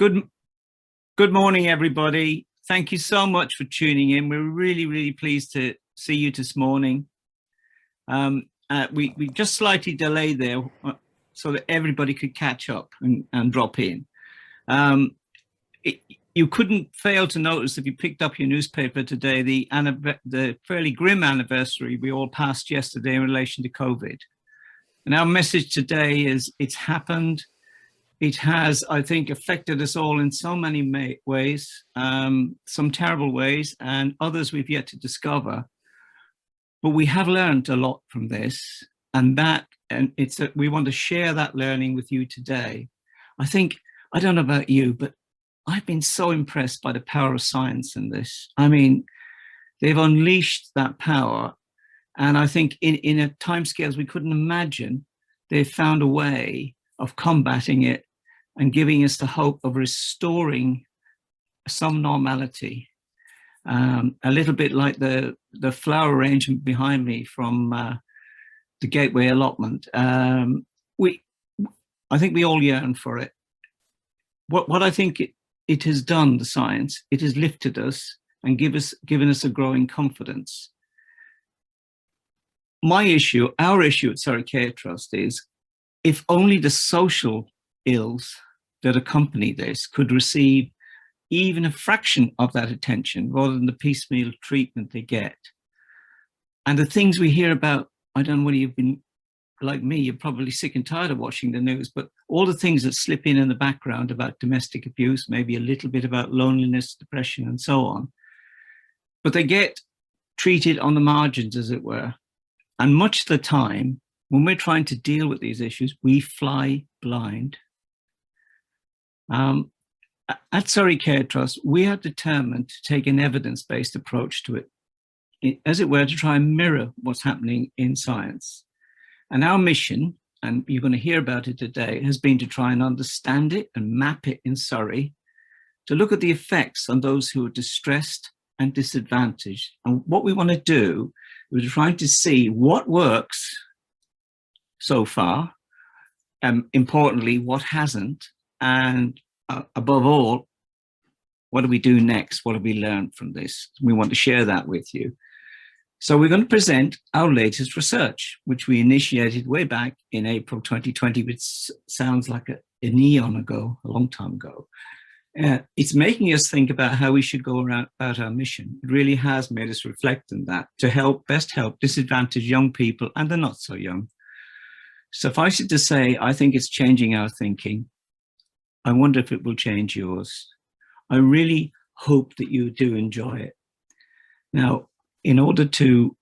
Good, good morning, everybody. Thank you so much for tuning in. We're really pleased to see you this morning. We just slightly delayed there so that everybody could catch up and drop in. You couldn't fail to notice if you picked up your newspaper today, the fairly grim anniversary we all passed yesterday in relation to COVID. And our message today is it's happened. It has, I think, affected us all in so many ways, some terrible ways, and others we've yet to discover. But we have learned a lot from this, and we want to share that learning with you today. I don't know about you, but I've been so impressed by the power of science in this. I mean, they've unleashed that power, and I think in a timescales we couldn't imagine, they've found a way of combating it and giving us the hope of restoring some normality. A little bit like the flower arrangement behind me from the Gateway allotment. I think we all yearn for it. What I think it has done, the science, it has lifted us and given us a growing confidence. Our issue at Surrey Care Trust is, if only the social ills that accompany this could receive even a fraction of that attention rather than the piecemeal treatment they get. And the things we hear about, I don't know whether you've been like me, you're probably sick and tired of watching the news, but all the things that slip in the background about domestic abuse, maybe a little bit about loneliness, depression, and so on. But they get treated on the margins, as it were. And much of the time, when we're trying to deal with these issues, we fly blind. At Surrey Care Trust, we are determined to take an evidence-based approach to it, as it were, to try and mirror what's happening in science. And our mission, and you're going to hear about it today, has been to try and understand it and map it in Surrey, to look at the effects on those who are distressed and disadvantaged. And what we want to do is trying to see what works so far, importantly, what hasn't, and above all, what do we do next? What have we learned from this? We want to share that with you. So we're going to present our latest research, which we initiated way back in April 2020, which sounds like an eon ago, a long time ago. It's making us think about how we should go about our mission. It really has made us reflect on that to best help disadvantaged young people and the not so young. Suffice it to say, I think it's changing our thinking. I wonder if it will change yours. I really hope that you do enjoy it. Now, in order to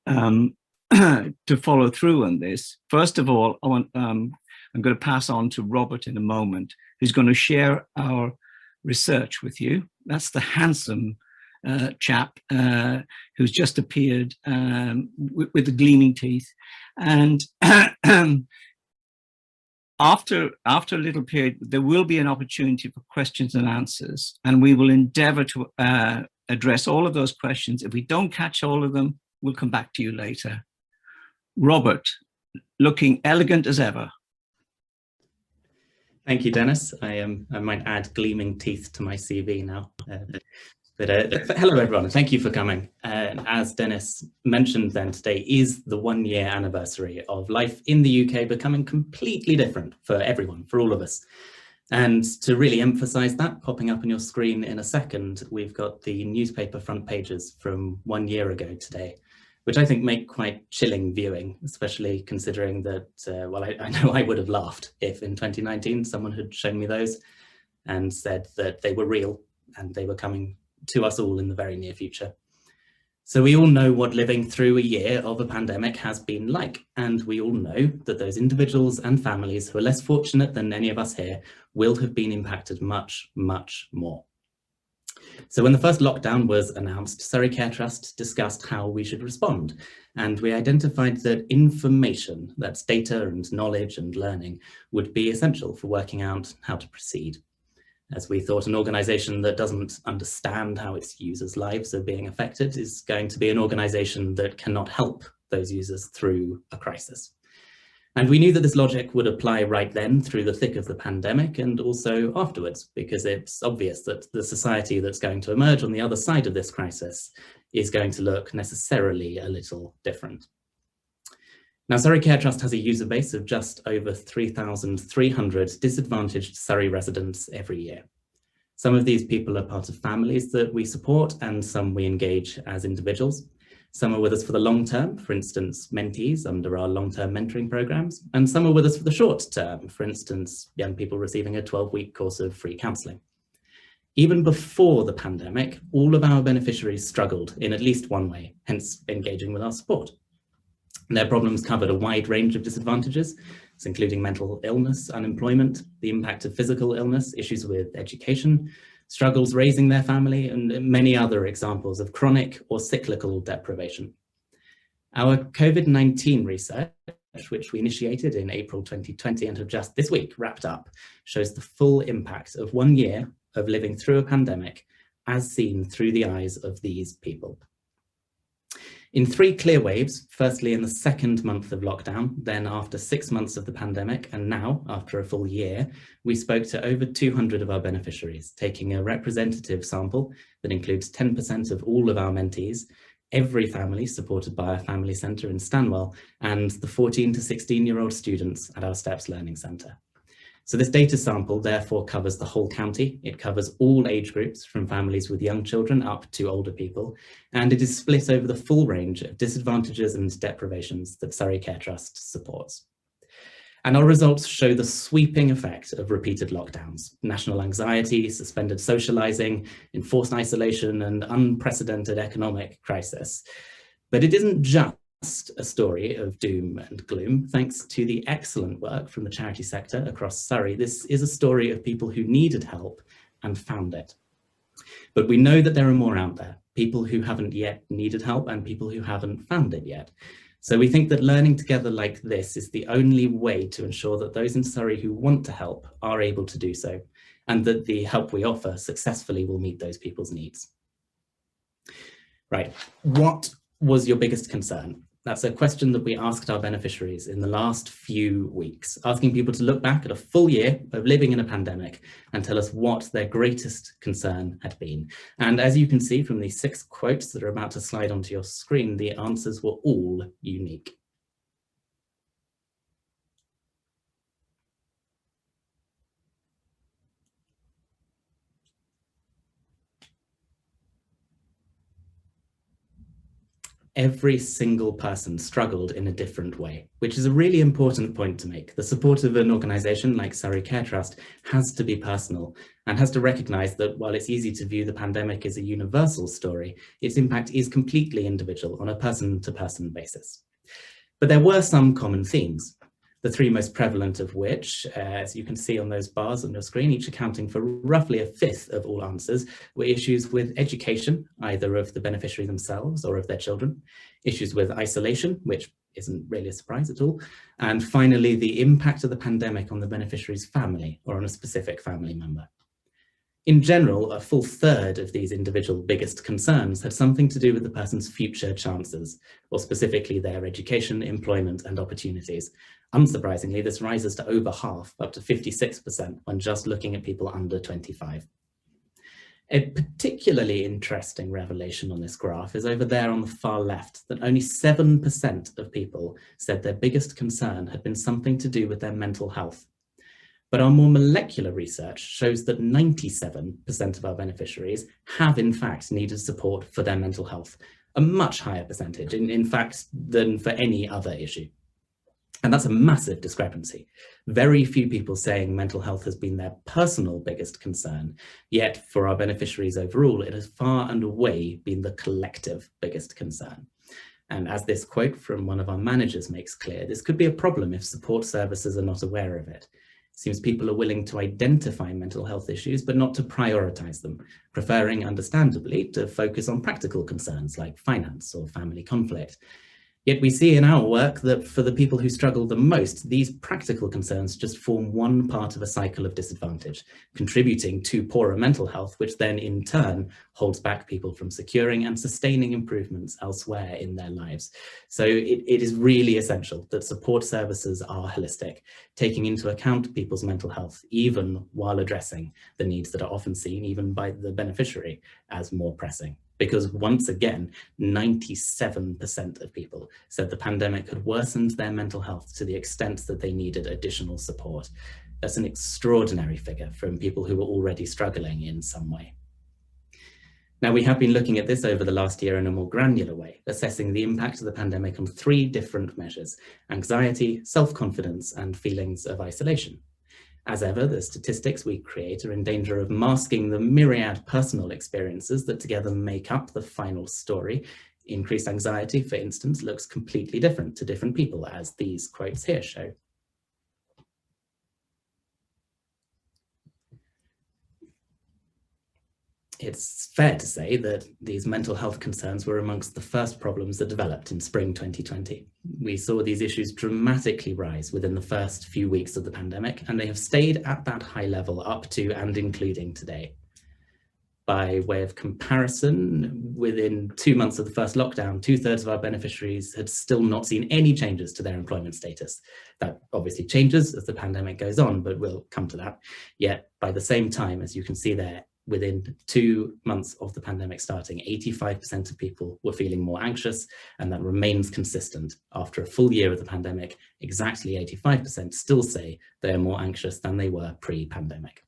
follow through on this, first of all, I'm going to pass on to Robert in a moment, who's going to share our research with you. That's the handsome chap who's just appeared with the gleaming teeth. And after a little period, there will be an opportunity for questions and answers, and we will endeavor to address all of those questions. If we don't catch all of them, we'll come back to you later. Robert, looking elegant as ever. Thank you, Dennis. I might add gleaming teeth to my CV now. Hello, everyone, and thank you for coming. As Dennis mentioned then, today is the 1-year anniversary of life in the UK becoming completely different for everyone, for all of us. And to really emphasize that, popping up on your screen in a second, we've got the newspaper front pages from 1 year ago today, which I think make quite chilling viewing, especially considering that, well, I know I would have laughed if in 2019 someone had shown me those and said that they were real and they were coming to us all in the very near future. So we all know what living through a year of a pandemic has been like, and we all know that those individuals and families who are less fortunate than any of us here will have been impacted much, much more. So when the first lockdown was announced, Surrey Care Trust discussed how we should respond, and we identified that information, that's data and knowledge and learning, would be essential for working out how to proceed. As we thought, an organisation that doesn't understand how its users' lives are being affected is going to be an organisation that cannot help those users through a crisis. And we knew that this logic would apply right then through the thick of the pandemic and also afterwards, because it's obvious that the society that's going to emerge on the other side of this crisis is going to look necessarily a little different. Now, Surrey Care Trust has a user base of just over 3,300 disadvantaged Surrey residents every year. Some of these people are part of families that we support, and some we engage as individuals. Some are with us for the long term, for instance, mentees under our long-term mentoring programs, and some are with us for the short term, for instance, young people receiving a 12-week course of free counselling. Even before the pandemic, all of our beneficiaries struggled in at least one way, hence engaging with our support. Their problems covered a wide range of disadvantages, including mental illness, unemployment, the impact of physical illness, issues with education, struggles raising their family, and many other examples of chronic or cyclical deprivation. Our COVID-19 research, which we initiated in April 2020 and have just this week wrapped up, shows the full impact of 1 year of living through a pandemic as seen through the eyes of these people. In 3 clear waves, firstly in the second month of lockdown, then after 6 months of the pandemic, and now after a full year, we spoke to over 200 of our beneficiaries, taking a representative sample that includes 10% of all of our mentees, every family supported by our family centre in Stanwell, and the 14 to 16-year-old students at our Steps Learning Centre. So this data sample therefore covers the whole county. It covers all age groups from families with young children up to older people, and it is split over the full range of disadvantages and deprivations that Surrey Care Trust supports. And our results show the sweeping effect of repeated lockdowns, national anxiety, suspended socialising, enforced isolation, and unprecedented economic crisis. But it isn't just a story of doom and gloom. Thanks to the excellent work from the charity sector across Surrey, this is a story of people who needed help and found it. But we know that there are more out there, people who haven't yet needed help and people who haven't found it yet. So we think that learning together like this is the only way to ensure that those in Surrey who want to help are able to do so, and that the help we offer successfully will meet those people's needs. Right, what was your biggest concern? That's a question that we asked our beneficiaries in the last few weeks, asking people to look back at a full year of living in a pandemic and tell us what their greatest concern had been. And as you can see from these 6 quotes that are about to slide onto your screen, the answers were all unique. Every single person struggled in a different way, which is a really important point to make. The support of an organisation like Surrey Care Trust has to be personal and has to recognise that while it's easy to view the pandemic as a universal story, its impact is completely individual on a person-to-person basis. But there were some common themes. The 3 most prevalent of which, as you can see on those bars on your screen, each accounting for roughly 1/5 of all answers, were issues with education, either of the beneficiary themselves or of their children, issues with isolation, which isn't really a surprise at all, and finally, the impact of the pandemic on the beneficiary's family or on a specific family member. In general, a full 1/3 of these individual biggest concerns had something to do with the person's future chances, or specifically their education, employment, and opportunities. Unsurprisingly, this rises to over half, up to 56%, when just looking at people under 25. A particularly interesting revelation on this graph is over there on the far left, that only 7% of people said their biggest concern had been something to do with their mental health. But our more molecular research shows that 97% of our beneficiaries have in fact needed support for their mental health, a much higher percentage, in fact, than for any other issue. And that's a massive discrepancy. Very few people saying mental health has been their personal biggest concern, yet for our beneficiaries overall, it has far and away been the collective biggest concern. And as this quote from one of our managers makes clear, this could be a problem if support services are not aware of it. It seems people are willing to identify mental health issues, but not to prioritise them, preferring, understandably, to focus on practical concerns like finance or family conflict. Yet we see in our work that for the people who struggle the most, these practical concerns just form one part of a cycle of disadvantage, contributing to poorer mental health, which then in turn holds back people from securing and sustaining improvements elsewhere in their lives. So it is really essential that support services are holistic, taking into account people's mental health, even while addressing the needs that are often seen, even by the beneficiary, as more pressing. Because once again, 97% of people said the pandemic had worsened their mental health to the extent that they needed additional support. That's an extraordinary figure from people who were already struggling in some way. Now, we have been looking at this over the last year in a more granular way, assessing the impact of the pandemic on 3 different measures: anxiety, self-confidence, and feelings of isolation. As ever, the statistics we create are in danger of masking the myriad personal experiences that together make up the final story. Increased anxiety, for instance, looks completely different to different people, as these quotes here show. It's fair to say that these mental health concerns were amongst the first problems that developed in spring 2020. We saw these issues dramatically rise within the first few weeks of the pandemic, and they have stayed at that high level up to and including today. By way of comparison, within 2 months of the first lockdown, 2/3 of our beneficiaries had still not seen any changes to their employment status. That obviously changes as the pandemic goes on, but we'll come to that. Yet by the same time, as you can see there, within 2 months of the pandemic starting, 85% of people were feeling more anxious, and that remains consistent. After a full year of the pandemic, exactly 85% still say they are more anxious than they were pre-pandemic.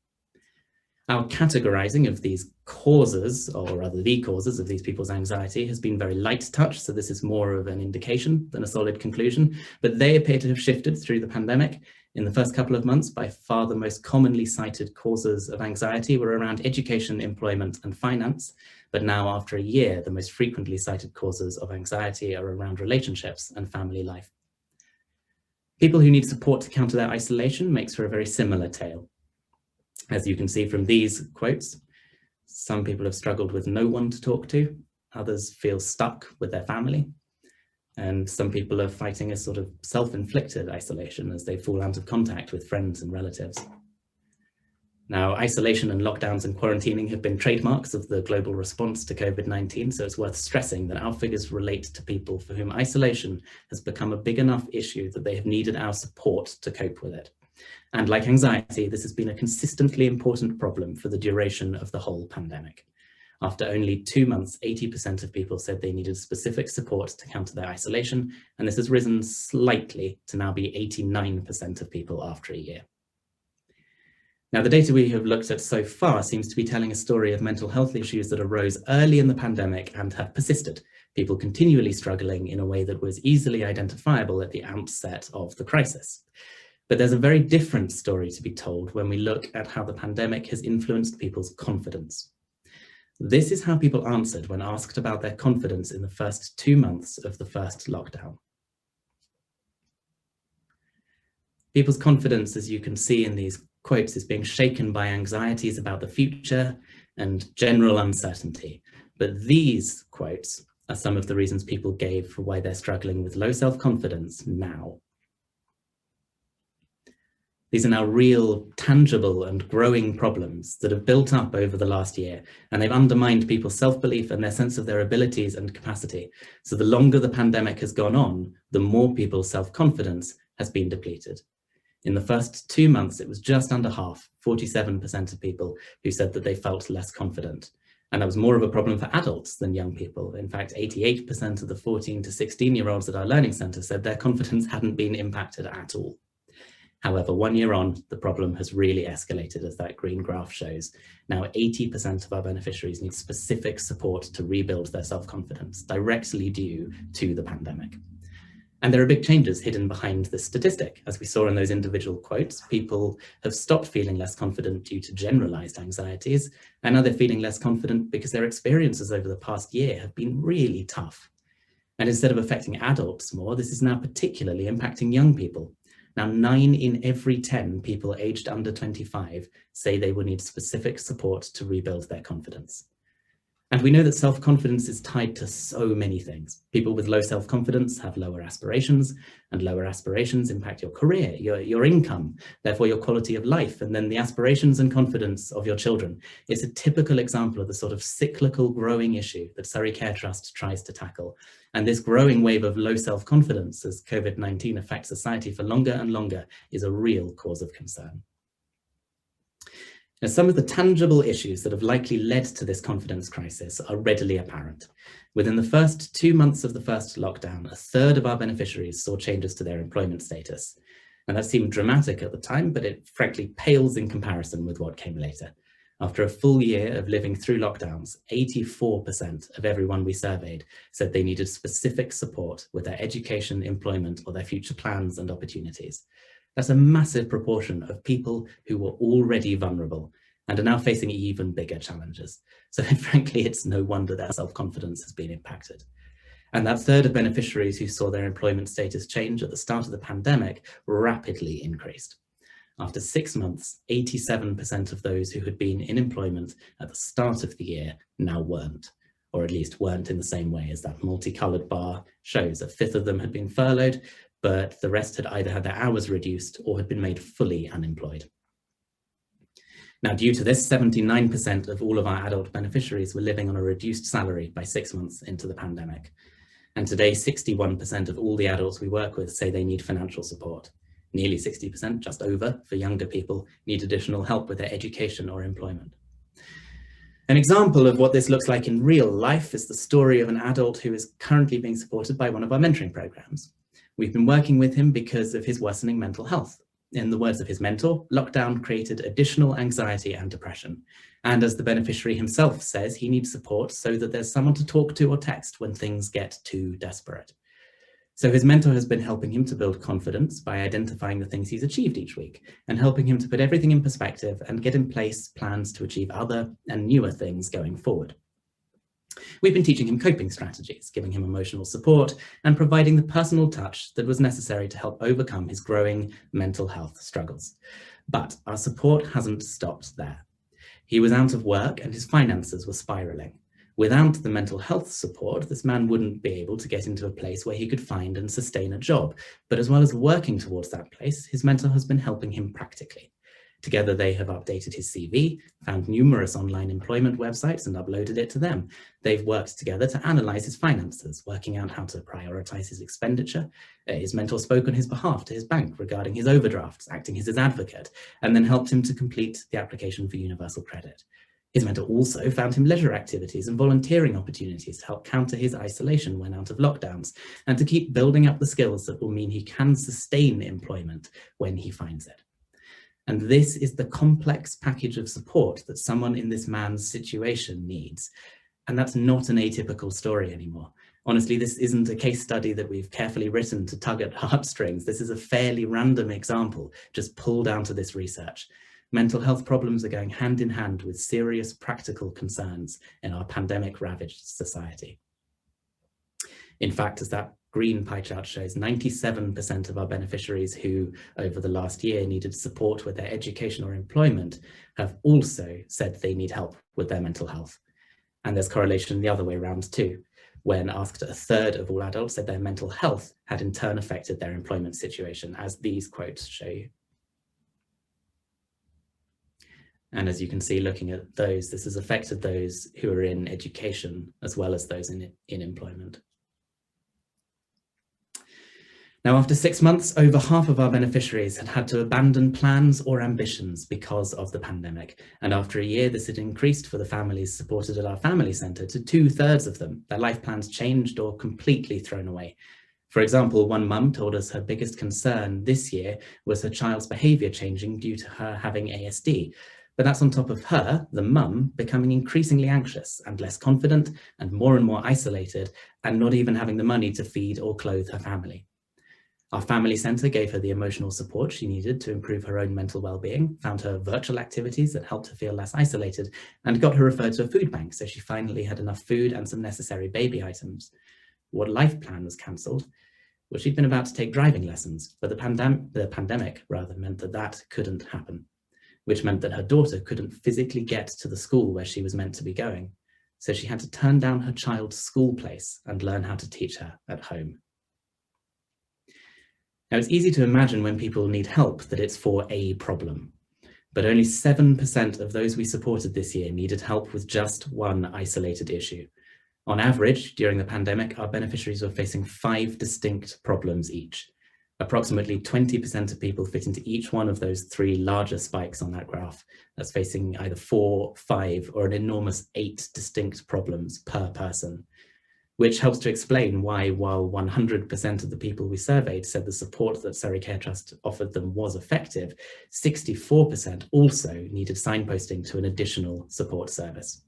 Our categorizing of these causes, or rather the causes of these people's anxiety, has been very light touch, so this is more of an indication than a solid conclusion, but they appear to have shifted through the pandemic. In the first couple of months, by far the most commonly cited causes of anxiety were around education, employment, and finance, but now after a year, the most frequently cited causes of anxiety are around relationships and family life. People who need support to counter their isolation makes for a very similar tale. As you can see from these quotes, some people have struggled with no one to talk to, others feel stuck with their family, and some people are fighting a sort of self-inflicted isolation as they fall out of contact with friends and relatives. Now, isolation and lockdowns and quarantining have been trademarks of the global response to COVID-19, so it's worth stressing that our figures relate to people for whom isolation has become a big enough issue that they have needed our support to cope with it. And like anxiety, this has been a consistently important problem for the duration of the whole pandemic. After only 2 months, 80% of people said they needed specific support to counter their isolation, and this has risen slightly to now be 89% of people after a year. Now, the data we have looked at so far seems to be telling a story of mental health issues that arose early in the pandemic and have persisted, people continually struggling in a way that was easily identifiable at the outset of the crisis. But there's a very different story to be told when we look at how the pandemic has influenced people's confidence. This is how people answered when asked about their confidence in the first 2 months of the first lockdown. People's confidence, as you can see in these quotes, is being shaken by anxieties about the future and general uncertainty. But these quotes are some of the reasons people gave for why they're struggling with low self-confidence now. These are now real, tangible, and growing problems that have built up over the last year, and they've undermined people's self-belief and their sense of their abilities and capacity. So the longer the pandemic has gone on, the more people's self-confidence has been depleted. In the first 2 months, it was just under half, 47% of people who said that they felt less confident. And that was more of a problem for adults than young people. In fact, 88% of the 14 to 16-year-olds at our learning centre said their confidence hadn't been impacted at all. However, 1 year on, the problem has really escalated, as that green graph shows. Now, 80% of our beneficiaries need specific support to rebuild their self-confidence, directly due to the pandemic. And there are big changes hidden behind this statistic. As we saw in those individual quotes, people have stopped feeling less confident due to generalized anxieties, and now they're feeling less confident because their experiences over the past year have been really tough. And instead of affecting adults more, this is now particularly impacting young people. Now, 9 in every 10 people aged under 25 say they will need specific support to rebuild their confidence. And we know that self-confidence is tied to so many things. People with low self-confidence have lower aspirations, and lower aspirations impact your career, your income, therefore your quality of life, and then the aspirations and confidence of your children. It's a typical example of the sort of cyclical growing issue that Surrey Care Trust tries to tackle. And this growing wave of low self-confidence as COVID-19 affects society for longer and longer is a real cause of concern. Now, some of the tangible issues that have likely led to this confidence crisis are readily apparent. Within the first 2 months of the first lockdown, a third of our beneficiaries saw changes to their employment status. And that seemed dramatic at the time, but it frankly pales in comparison with what came later. After a full year of living through lockdowns, 84% of everyone we surveyed said they needed specific support with their education, employment, or their future plans and opportunities. That's a massive proportion of people who were already vulnerable and are now facing even bigger challenges. So frankly, it's no wonder their self-confidence has been impacted. And that third of beneficiaries who saw their employment status change at the start of the pandemic rapidly increased. After 6 months, 87% of those who had been in employment at the start of the year now weren't, or at least weren't in the same way as that multicolored bar shows. A fifth of them had been furloughed, but the rest had either had their hours reduced or had been made fully unemployed. Now, due to this, 79% of all of our adult beneficiaries were living on a reduced salary by 6 months into the pandemic. And today, 61% of all the adults we work with say they need financial support. Nearly 60%, just over, for younger people, need additional help with their education or employment. An example of what this looks like in real life is the story of an adult who is currently being supported by one of our mentoring programs. We've been working with him because of his worsening mental health. In the words of his mentor, lockdown created additional anxiety and depression. And as the beneficiary himself says, he needs support so that there's someone to talk to or text when things get too desperate. So his mentor has been helping him to build confidence by identifying the things he's achieved each week and helping him to put everything in perspective and get in place plans to achieve other and newer things going forward. We've been teaching him coping strategies, giving him emotional support, and providing the personal touch that was necessary to help overcome his growing mental health struggles. But our support hasn't stopped there. He was out of work and his finances were spiraling. Without the mental health support, this man wouldn't be able to get into a place where he could find and sustain a job. But as well as working towards that place, his mentor has been helping him practically. Together, they have updated his CV, found numerous online employment websites and uploaded it to them. They've worked together to analyze his finances, working out how to prioritize his expenditure. His mentor spoke on his behalf to his bank regarding his overdrafts, acting as his advocate, and then helped him to complete the application for universal credit. His mentor also found him leisure activities and volunteering opportunities to help counter his isolation when out of lockdowns, and to keep building up the skills that will mean he can sustain employment when he finds it. And this is the complex package of support that someone in this man's situation needs. And that's not an atypical story anymore. Honestly, this isn't a case study that we've carefully written to tug at heartstrings. This is a fairly random example, just pulled down to this research. Mental health problems are going hand in hand with serious practical concerns in our pandemic-ravaged society. In fact, as that green pie chart shows, 97% of our beneficiaries who, over the last year, needed support with their education or employment have also said they need help with their mental health. And there's correlation the other way around too. When asked, a third of all adults said their mental health had in turn affected their employment situation, as these quotes show you. And as you can see, looking at those, this has affected those who are in education as well as those in employment. Now, after 6 months, over half of our beneficiaries had had to abandon plans or ambitions because of the pandemic. And after a year, this had increased for the families supported at our family centre to 2/3 of them. Their life plans changed or completely thrown away. For example, one mum told us her biggest concern this year was her child's behaviour changing due to her having ASD. But that's on top of her, the mum, becoming increasingly anxious and less confident and more isolated, and not even having the money to feed or clothe her family. Our family centre gave her the emotional support she needed to improve her own mental well-being, found her virtual activities that helped her feel less isolated, and got her referred to a food bank so she finally had enough food and some necessary baby items. What life plan was cancelled? Well, she'd been about to take driving lessons, but the pandemic meant that couldn't happen, which meant that her daughter couldn't physically get to the school where she was meant to be going. so she had to turn down her child's school place and learn how to teach her at home. Now, it's easy to imagine when people need help that it's for a problem, but only 7% of those we supported this year needed help with just one isolated issue. On average, during the pandemic, our beneficiaries were facing 5 distinct problems each. Approximately 20% of people fit into each one of those 3 larger spikes on that graph. That's facing either 4, 5, or an enormous 8 distinct problems per person, which helps to explain why, while 100% of the people we surveyed said the support that Surrey Care Trust offered them was effective, 64% also needed signposting to an additional support service.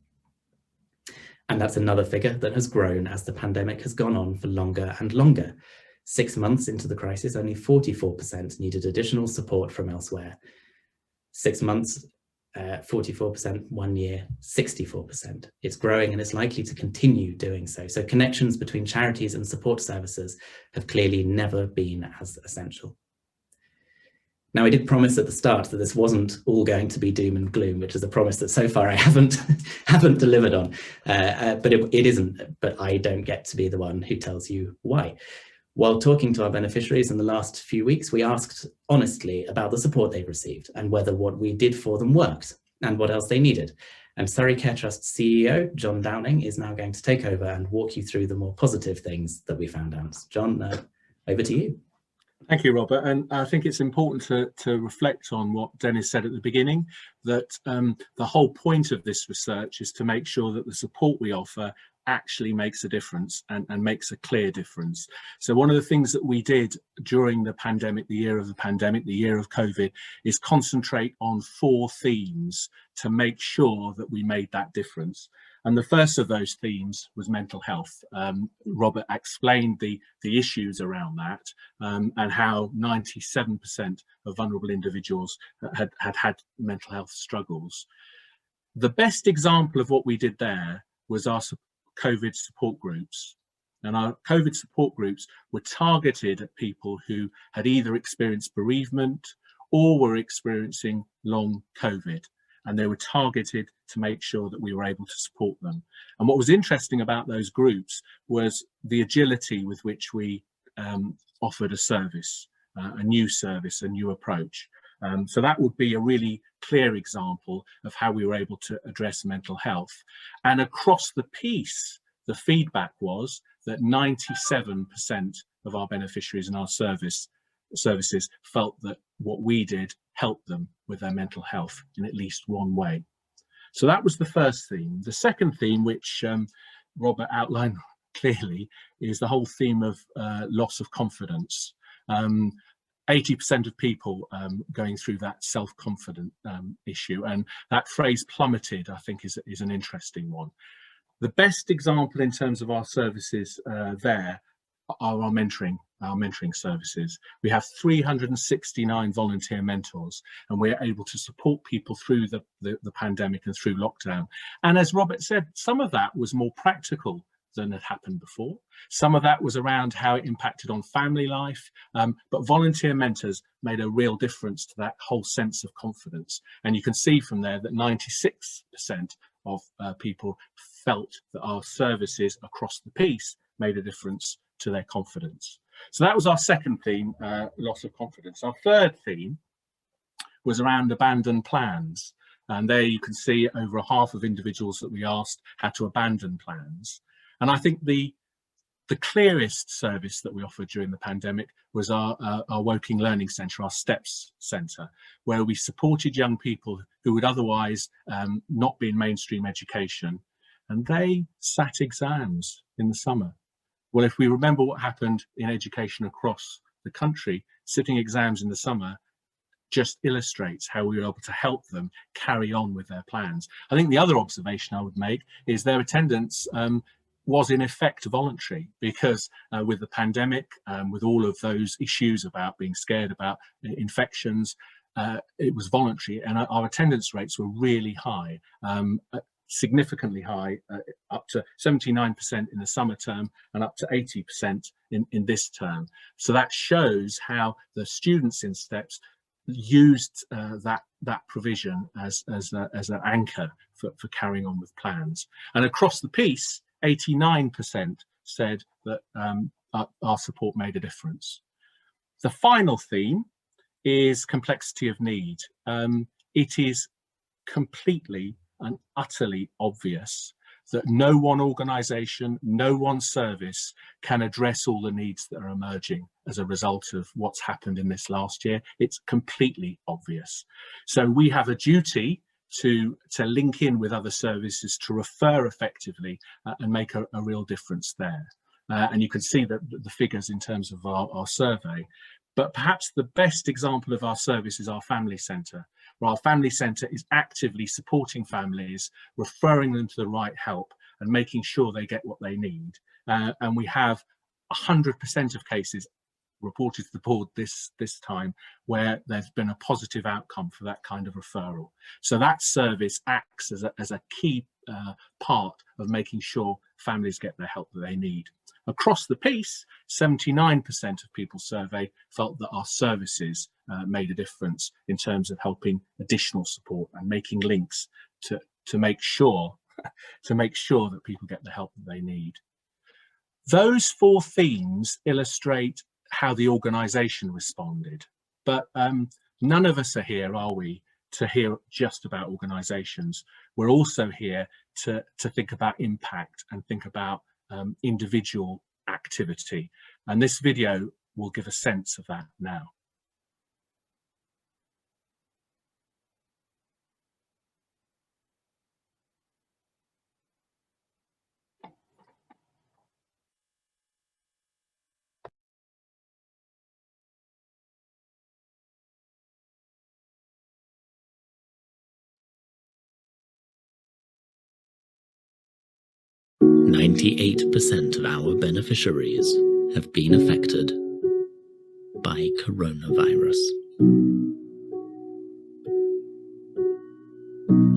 And that's another figure that has grown as the pandemic has gone on for longer and longer. 6 months into the crisis, only 44% needed additional support from elsewhere. 6 months, 44%, 1 year, 64%. It's growing and it's likely to continue doing so. So connections between charities and support services have clearly never been as essential. Now, I did promise at the start that this wasn't all going to be doom and gloom, which is a promise that so far I haven't delivered on, but it isn't, but I don't get to be the one who tells you why. While talking to our beneficiaries in the last few weeks, we asked honestly about the support they've received and whether what we did for them worked and what else they needed. And Surrey Care Trust CEO, John Downing, is now going to take over and walk you through the more positive things that we found out. John, over to you. Thank you, Robert. And I think it's important to reflect on what Dennis said at the beginning, that the whole point of this research is to make sure that the support we offer actually makes a difference and makes a clear difference. So one of the things that we did during the pandemic, the year of the pandemic, the year of COVID, is concentrate on 4 themes to make sure that we made that difference. And the first of those themes was mental health. Robert explained the issues around that and how 97% of vulnerable individuals had mental health struggles. The best example of what we did there was our COVID support groups. And our COVID support groups were targeted at people who had either experienced bereavement or were experiencing long COVID. And they were targeted to make sure that we were able to support them. And what was interesting about those groups was the agility with which we offered a service, a new service, a new approach. So that would be a really clear example of how we were able to address mental health. And across the piece, the feedback was that 97% of our beneficiaries in our services felt that what we did helped them with their mental health in at least one way. So that was the first theme. The second theme, which Robert outlined clearly, is the whole theme of loss of confidence. 80% of people going through that self-confident issue, and that phrase plummeted, I think, is an interesting one. The best example in terms of our services there are our mentoring services. We have 369 volunteer mentors, and we're able to support people through the pandemic and through lockdown. And as Robert said, some of that was more practical than had happened before. Some of that was around how it impacted on family life, but volunteer mentors made a real difference to that whole sense of confidence. And you can see from there that 96% of people felt that our services across the piece made a difference to their confidence. So that was our second theme, loss of confidence. Our third theme was around abandoned plans. And there you can see over half of individuals that we asked had to abandon plans. And I think the clearest service that we offered during the pandemic was our Woking Learning Centre, our STEPS Centre, where we supported young people who would otherwise not be in mainstream education. And they sat exams in the summer. Well, if we remember what happened in education across the country, sitting exams in the summer just illustrates how we were able to help them carry on with their plans. I think the other observation I would make is their attendance was in effect voluntary, because with the pandemic, with all of those issues about being scared about infections, it was voluntary, and our attendance rates were really high. Significantly high, up to 79% in the summer term and up to 80% in this term. So that shows how the students in STEPS used that provision as an anchor for carrying on with plans. And across the piece, 89% said that our support made a difference. The final theme is complexity of need. It is completely and utterly obvious that no one organisation, no one service can address all the needs that are emerging as a result of what's happened in this last year. It's completely obvious. So we have a duty to link in with other services, to refer effectively and make a real difference there. And you can see the figures in terms of our survey. But perhaps the best example of our service is our family centre, where our family centre is actively supporting families, referring them to the right help and making sure they get what they need. And we have 100% of cases reported to the board this time where there's been a positive outcome for that kind of referral. So that service acts as a key part of making sure families get the help that they need. Across the piece, 79% of people surveyed felt that our services made a difference in terms of helping additional support and making links to make sure that people get the help that they need. Those four themes illustrate how the organisation responded, but none of us are here, are we, to hear just about organisations. We're also here to think about impact and think about individual activity, and this video will give a sense of that now. %98 of our beneficiaries have been affected by coronavirus.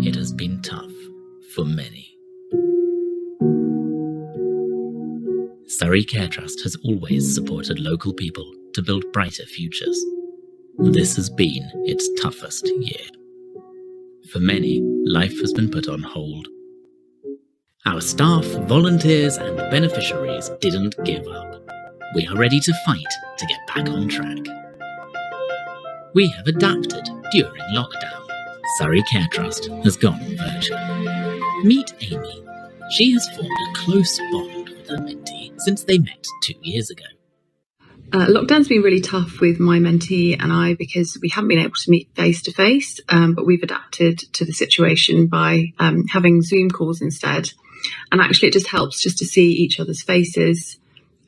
It has been tough for many. Surrey Care Trust has always supported local people to build brighter futures. This has been its toughest year. For many, life has been put on hold. Our staff, volunteers and beneficiaries didn't give up. We are ready to fight to get back on track. We have adapted during lockdown. Surrey Care Trust has gone virtual. Meet Amy. She has formed a close bond with her mentee since they met 2 years ago. Lockdown's been really tough with my mentee and I because we haven't been able to meet face to face, but we've adapted to the situation by having Zoom calls instead. And actually it just helps just to see each other's faces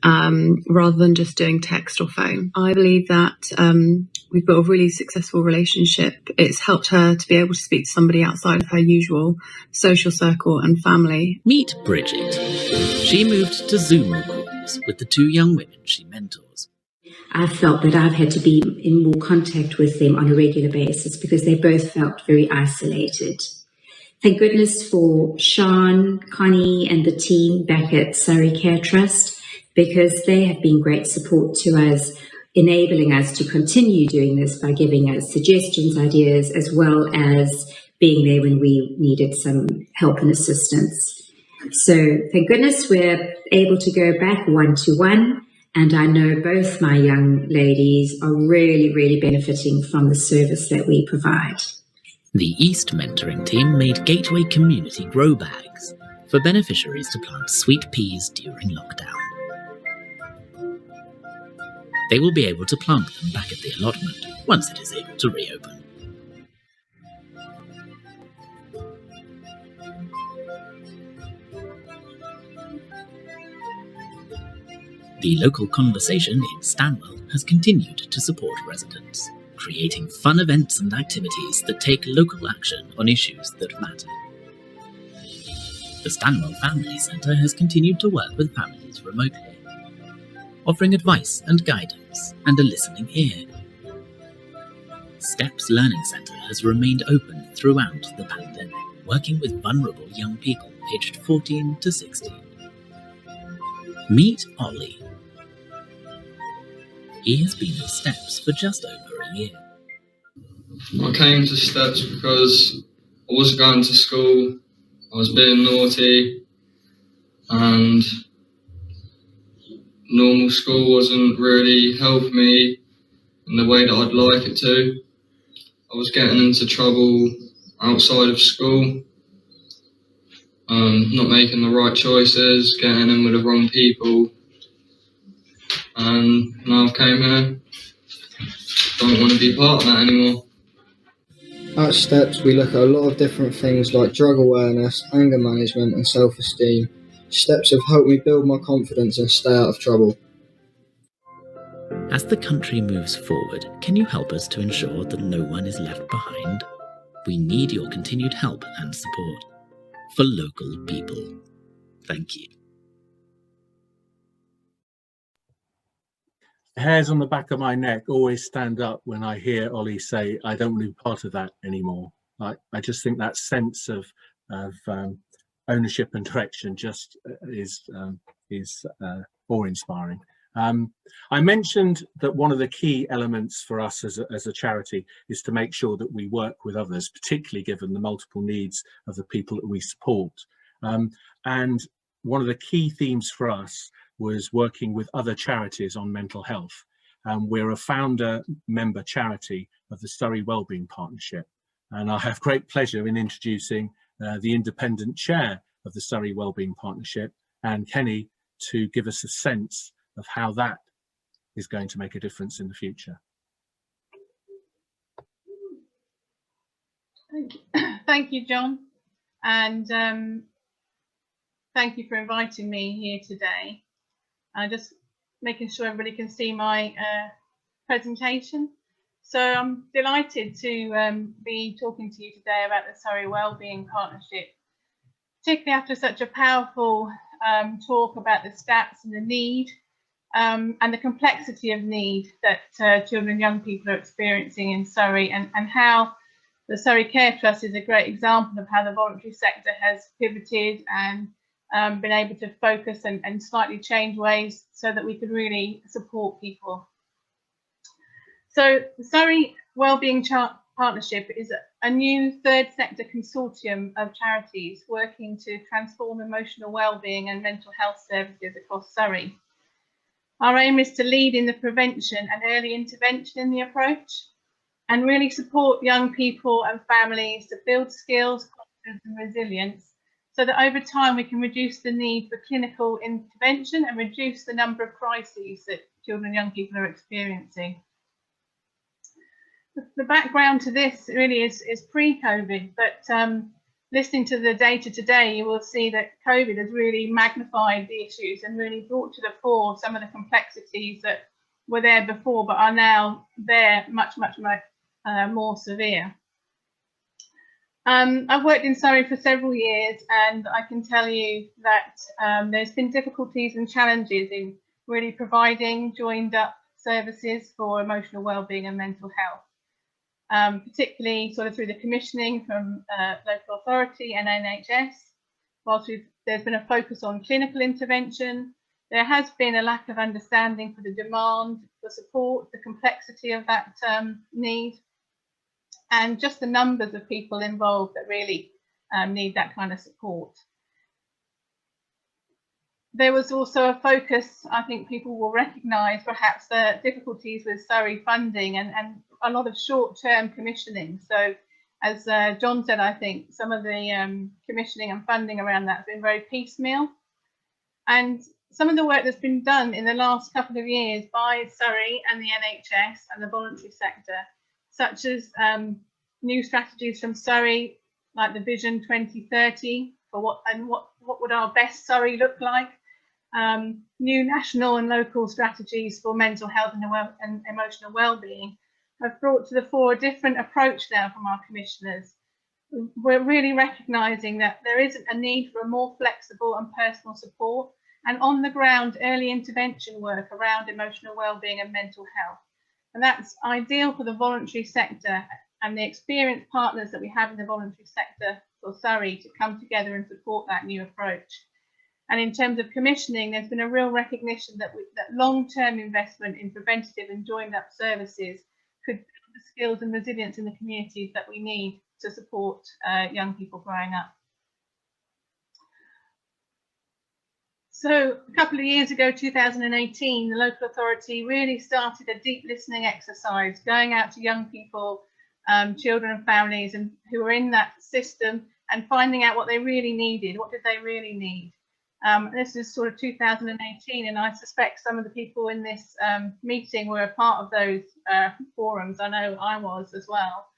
rather than just doing text or phone. I believe that we've got a really successful relationship. It's helped her to be able to speak to somebody outside of her usual social circle and family. Meet Bridget. She moved to Zoom calls with the 2 young women she mentors. I've felt that I've had to be in more contact with them on a regular basis because they both felt very isolated. Thank goodness for Sean, Connie and the team back at Surrey Care Trust, because they have been great support to us, enabling us to continue doing this by giving us suggestions, ideas, as well as being there when we needed some help and assistance. So thank goodness we're able to go back one-to-one, and I know both my young ladies are really, really benefiting from the service that we provide. The East mentoring team made Gateway community grow bags for beneficiaries to plant sweet peas during lockdown. They will be able to plant them back at the allotment once it is able to reopen. The local conversation in Stanwell has continued to support residents, creating fun events and activities that take local action on issues that matter. The Stanwell Family Centre has continued to work with families remotely, offering advice and guidance and a listening ear. Steps Learning Centre has remained open throughout the pandemic, working with vulnerable young people aged 14 to 16. Meet Ollie. He has been at Steps for just over a year. I came to Steps because I wasn't going to school, I was being naughty, and normal school wasn't really helping me in the way that I'd like it to. I was getting into trouble outside of school, not making the right choices, getting in with the wrong people, and now I've came here. Don't want to be part of that anymore. At Steps, we look at a lot of different things like drug awareness, anger management and self-esteem. Steps have helped me build my confidence and stay out of trouble. As the country moves forward, can you help us to ensure that no one is left behind? We need your continued help and support. For local people. Thank you. The hairs on the back of my neck always stand up when I hear Ollie say, I don't want to be part of that anymore. I just think that sense of ownership and direction just is awe-inspiring. I mentioned that one of the key elements for us as a charity is to make sure that we work with others, particularly given the multiple needs of the people that we support. And one of the key themes for us was working with other charities on mental health. We're a founder member charity of the Surrey Wellbeing Partnership. And I have great pleasure in introducing the independent chair of the Surrey Wellbeing Partnership, Anne Kenny, to give us a sense of how that is going to make a difference in the future. Thank you, John, and thank you for inviting me here today. Just making sure everybody can see my presentation. So I'm delighted to be talking to you today about the Surrey Wellbeing Partnership, particularly after such a powerful talk about the stats and the need and the complexity of need that children and young people are experiencing in Surrey, and how the Surrey Care Trust is a great example of how the voluntary sector has pivoted and been able to focus and slightly change ways so that we could really support people. So the Surrey Wellbeing Partnership is a new third sector consortium of charities working to transform emotional wellbeing and mental health services across Surrey. Our aim is to lead in the prevention and early intervention in the approach and really support young people and families to build skills, confidence and resilience, so that over time we can reduce the need for clinical intervention and reduce the number of crises that children and young people are experiencing. The background to this really is pre-COVID, but listening to the data today, you will see that COVID has really magnified the issues and really brought to the fore some of the complexities that were there before, but are now there much more severe. I've worked in Surrey for several years, and I can tell you that there's been difficulties and challenges in really providing joined up services for emotional wellbeing and mental health, particularly sort of through the commissioning from local authority and NHS. Whilst there's been a focus on clinical intervention, there has been a lack of understanding for the demand for support, the complexity of that need, and just the numbers of people involved that really need that kind of support. There was also a focus, I think people will recognise perhaps the difficulties with Surrey funding and a lot of short-term commissioning. So as John said, I think some of the commissioning and funding around that has been very piecemeal. And some of the work that's been done in the last couple of years by Surrey and the NHS and the voluntary sector, such as new strategies from Surrey, like the Vision 2030 for what would our best Surrey look like, new national and local strategies for mental health and emotional well-being, have brought to the fore a different approach now from our commissioners. We're really recognising that there is a need for a more flexible and personal support and on the ground early intervention work around emotional well-being and mental health. And that's ideal for the voluntary sector and the experienced partners that we have in the voluntary sector for Surrey to come together and support that new approach. And in terms of commissioning, there's been a real recognition that long-term investment in preventative and joined up services could the skills and resilience in the communities that we need to support young people growing up. So a couple of years ago, 2018, the local authority really started a deep listening exercise, going out to young people, children and families and who were in that system, and finding out what they really needed. What did they really need? This is sort of 2018, and I suspect some of the people in this meeting were a part of those forums. I know I was as well.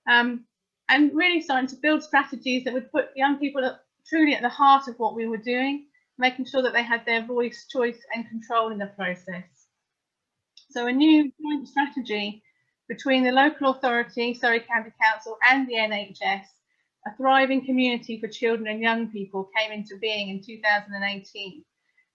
And really starting to build strategies that would put young people truly at the heart of what we were doing, making sure that they had their voice, choice and control in the process. So a new joint strategy between the local authority, Surrey County Council and the NHS, a thriving community for children and young people, came into being in 2018.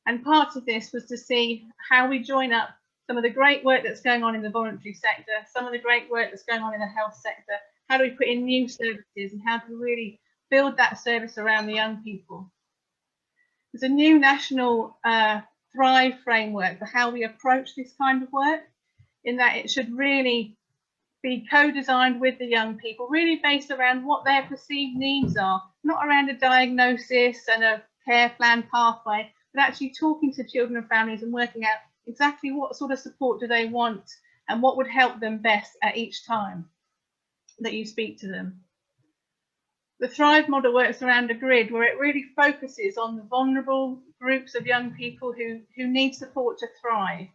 And part of this was to see how we join up some of the great work that's going on in the voluntary sector, some of the great work that's going on in the health sector. How do we put in new services and how do we really build that service around the young people? There's a new national Thrive framework for how we approach this kind of work, in that it should really be co-designed with the young people, really based around what their perceived needs are, not around a diagnosis and a care plan pathway, but actually talking to children and families and working out exactly what sort of support do they want and what would help them best at each time that you speak to them. The Thrive model works around a grid where it really focuses on the vulnerable groups of young people who need support to thrive.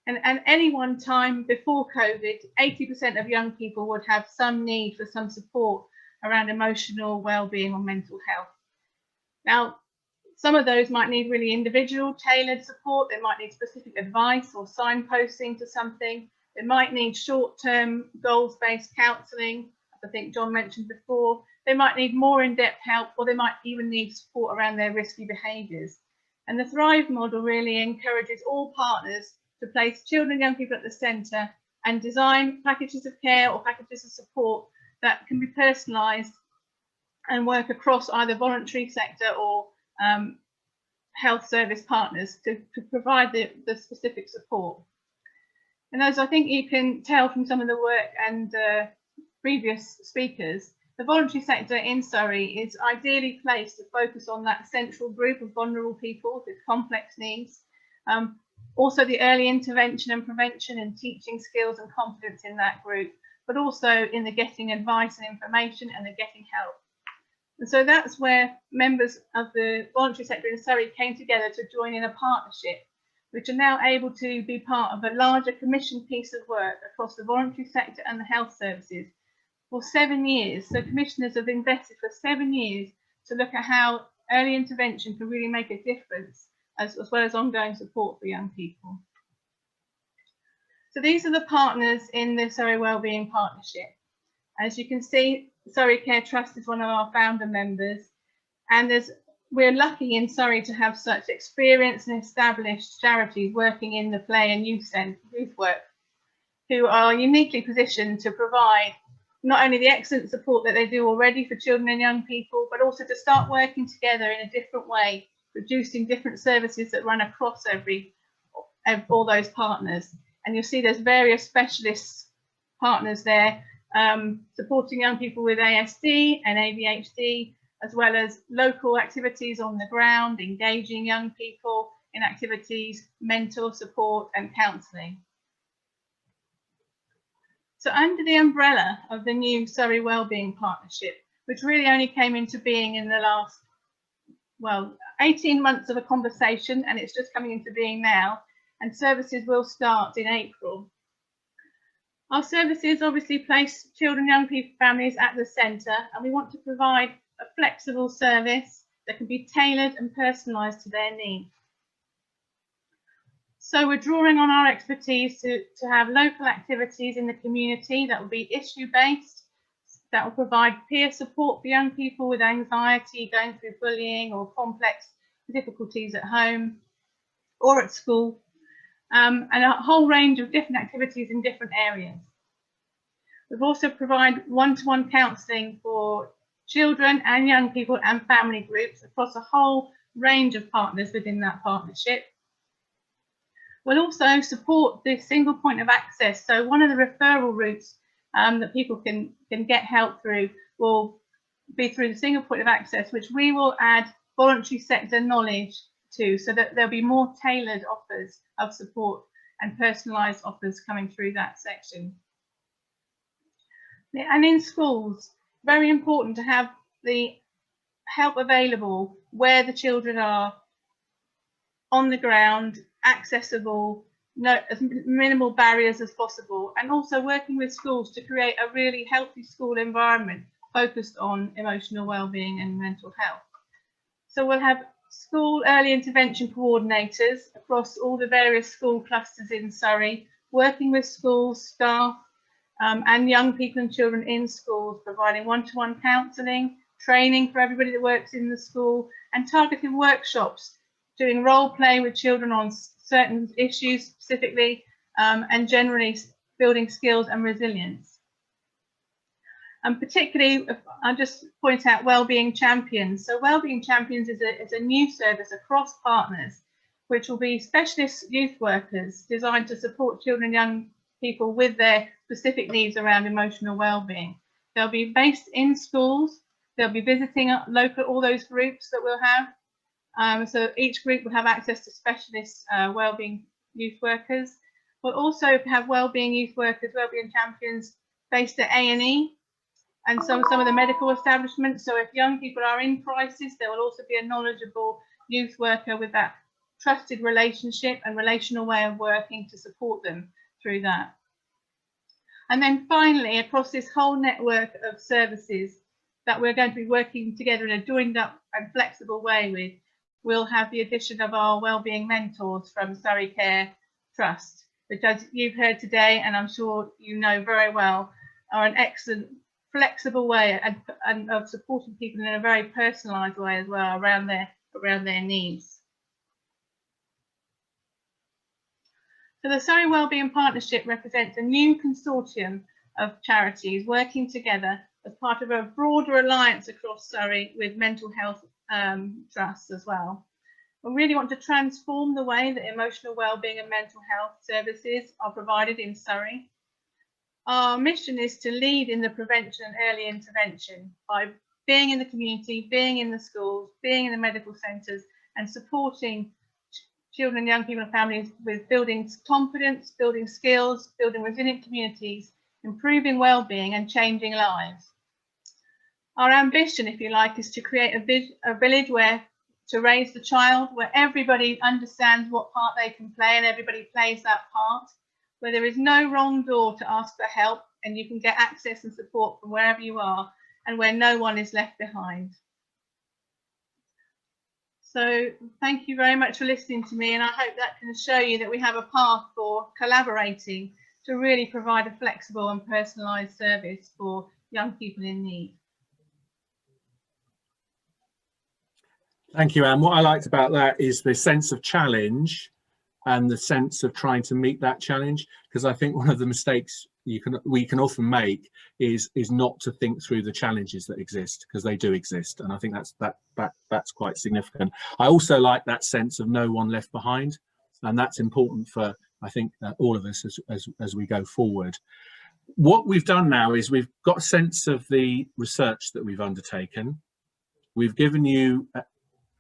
And at any one time before COVID, 80% of young people would have some need for some support around emotional well-being or mental health. Now, some of those might need really individual, tailored support. They might need specific advice or signposting to something. They might need short-term goals-based counselling, as I think John mentioned before. They might need more in-depth help, or they might even need support around their risky behaviours. And the Thrive model really encourages all partners to place children and young people at the centre and design packages of care or packages of support that can be personalised and work across either voluntary sector or health service partners to provide the specific support. And as I think you can tell from some of the work and previous speakers, the voluntary sector in Surrey is ideally placed to focus on that central group of vulnerable people with complex needs. Also the early intervention and prevention and teaching skills and confidence in that group, but also in the getting advice and information and the getting help. And so that's where members of the voluntary sector in Surrey came together to join in a partnership, which are now able to be part of a larger commissioned piece of work across the voluntary sector and the health services for 7 years. So commissioners have invested for 7 years to look at how early intervention can really make a difference, as well as ongoing support for young people. So these are the partners in the Surrey Wellbeing Partnership. As you can see, Surrey Care Trust is one of our founder members, and we're lucky in Surrey to have such experienced and established charities working in the play and youth work, who are uniquely positioned to provide not only the excellent support that they do already for children and young people, but also to start working together in a different way, producing different services that run across all those partners. And you'll see there's various specialist partners there, supporting young people with ASD and ADHD, as well as local activities on the ground, engaging young people in activities, mentor support and counselling. So under the umbrella of the new Surrey Wellbeing Partnership, which really only came into being in the last, well, 18 months of a conversation, and it's just coming into being now, and services will start in April. Our services obviously place children, young people, families at the centre, and we want to provide a flexible service that can be tailored and personalised to their needs. So we're drawing on our expertise to have local activities in the community that will be issue-based, that will provide peer support for young people with anxiety, going through bullying or complex difficulties at home or at school, and a whole range of different activities in different areas. We've also provided one-to-one counselling for children and young people and family groups across a whole range of partners within that partnership. We'll also support the single point of access. So one of the referral routes that people can get help through will be through the single point of access, which we will add voluntary sector knowledge to, so that there'll be more tailored offers of support and personalised offers coming through that section. And in schools, very important to have the help available where the children are, on the ground, accessible, as minimal barriers as possible, and also working with schools to create a really healthy school environment focused on emotional well-being and mental health. So we'll have school early intervention coordinators across all the various school clusters in Surrey, working with school staff and young people and children in schools, providing one-to-one counselling, training for everybody that works in the school, and targeted workshops, doing role play with children on certain issues specifically, and generally building skills and resilience. And particularly, I'll just point out Wellbeing Champions. So Wellbeing Champions is a new service across partners, which will be specialist youth workers designed to support children and young people with their specific needs around emotional well-being. They'll be based in schools. They'll be visiting all those groups that we'll have. So each group will have access to specialist wellbeing youth workers. We'll also have wellbeing youth workers, wellbeing champions based at A&E and some of the medical establishments. So if young people are in crisis, there will also be a knowledgeable youth worker with that trusted relationship and relational way of working to support them through that. And then finally, across this whole network of services that we're going to be working together in a joined up and flexible way with, we'll have the addition of our wellbeing mentors from Surrey Care Trust, which, as you've heard today, and I'm sure you know very well, are an excellent flexible way and of supporting people in a very personalised way as well around their needs. So the Surrey Wellbeing Partnership represents a new consortium of charities working together as part of a broader alliance across Surrey with mental health trusts as well. We really want to transform the way that emotional wellbeing and mental health services are provided in Surrey. Our mission is to lead in the prevention and early intervention by being in the community, being in the schools, being in the medical centres, and supporting children and young people and families with building confidence, building skills, building resilient communities, improving well-being and changing lives. Our ambition, if you like, is to create a village where to raise the child, where everybody understands what part they can play and everybody plays that part, where there is no wrong door to ask for help and you can get access and support from wherever you are, and where no one is left behind. So thank you very much for listening to me, and I hope that can show you that we have a path for collaborating to really provide a flexible and personalised service for young people in need. Thank you, Anne. What I liked about that is the sense of challenge and the sense of trying to meet that challenge, because I think one of the mistakes we can often make is not to think through the challenges that exist, because they do exist, and I think that's quite significant. I also like that sense of no one left behind, and that's important for, I think, all of us as we go forward. What we've done now is we've got a sense of the research that we've undertaken. We've given you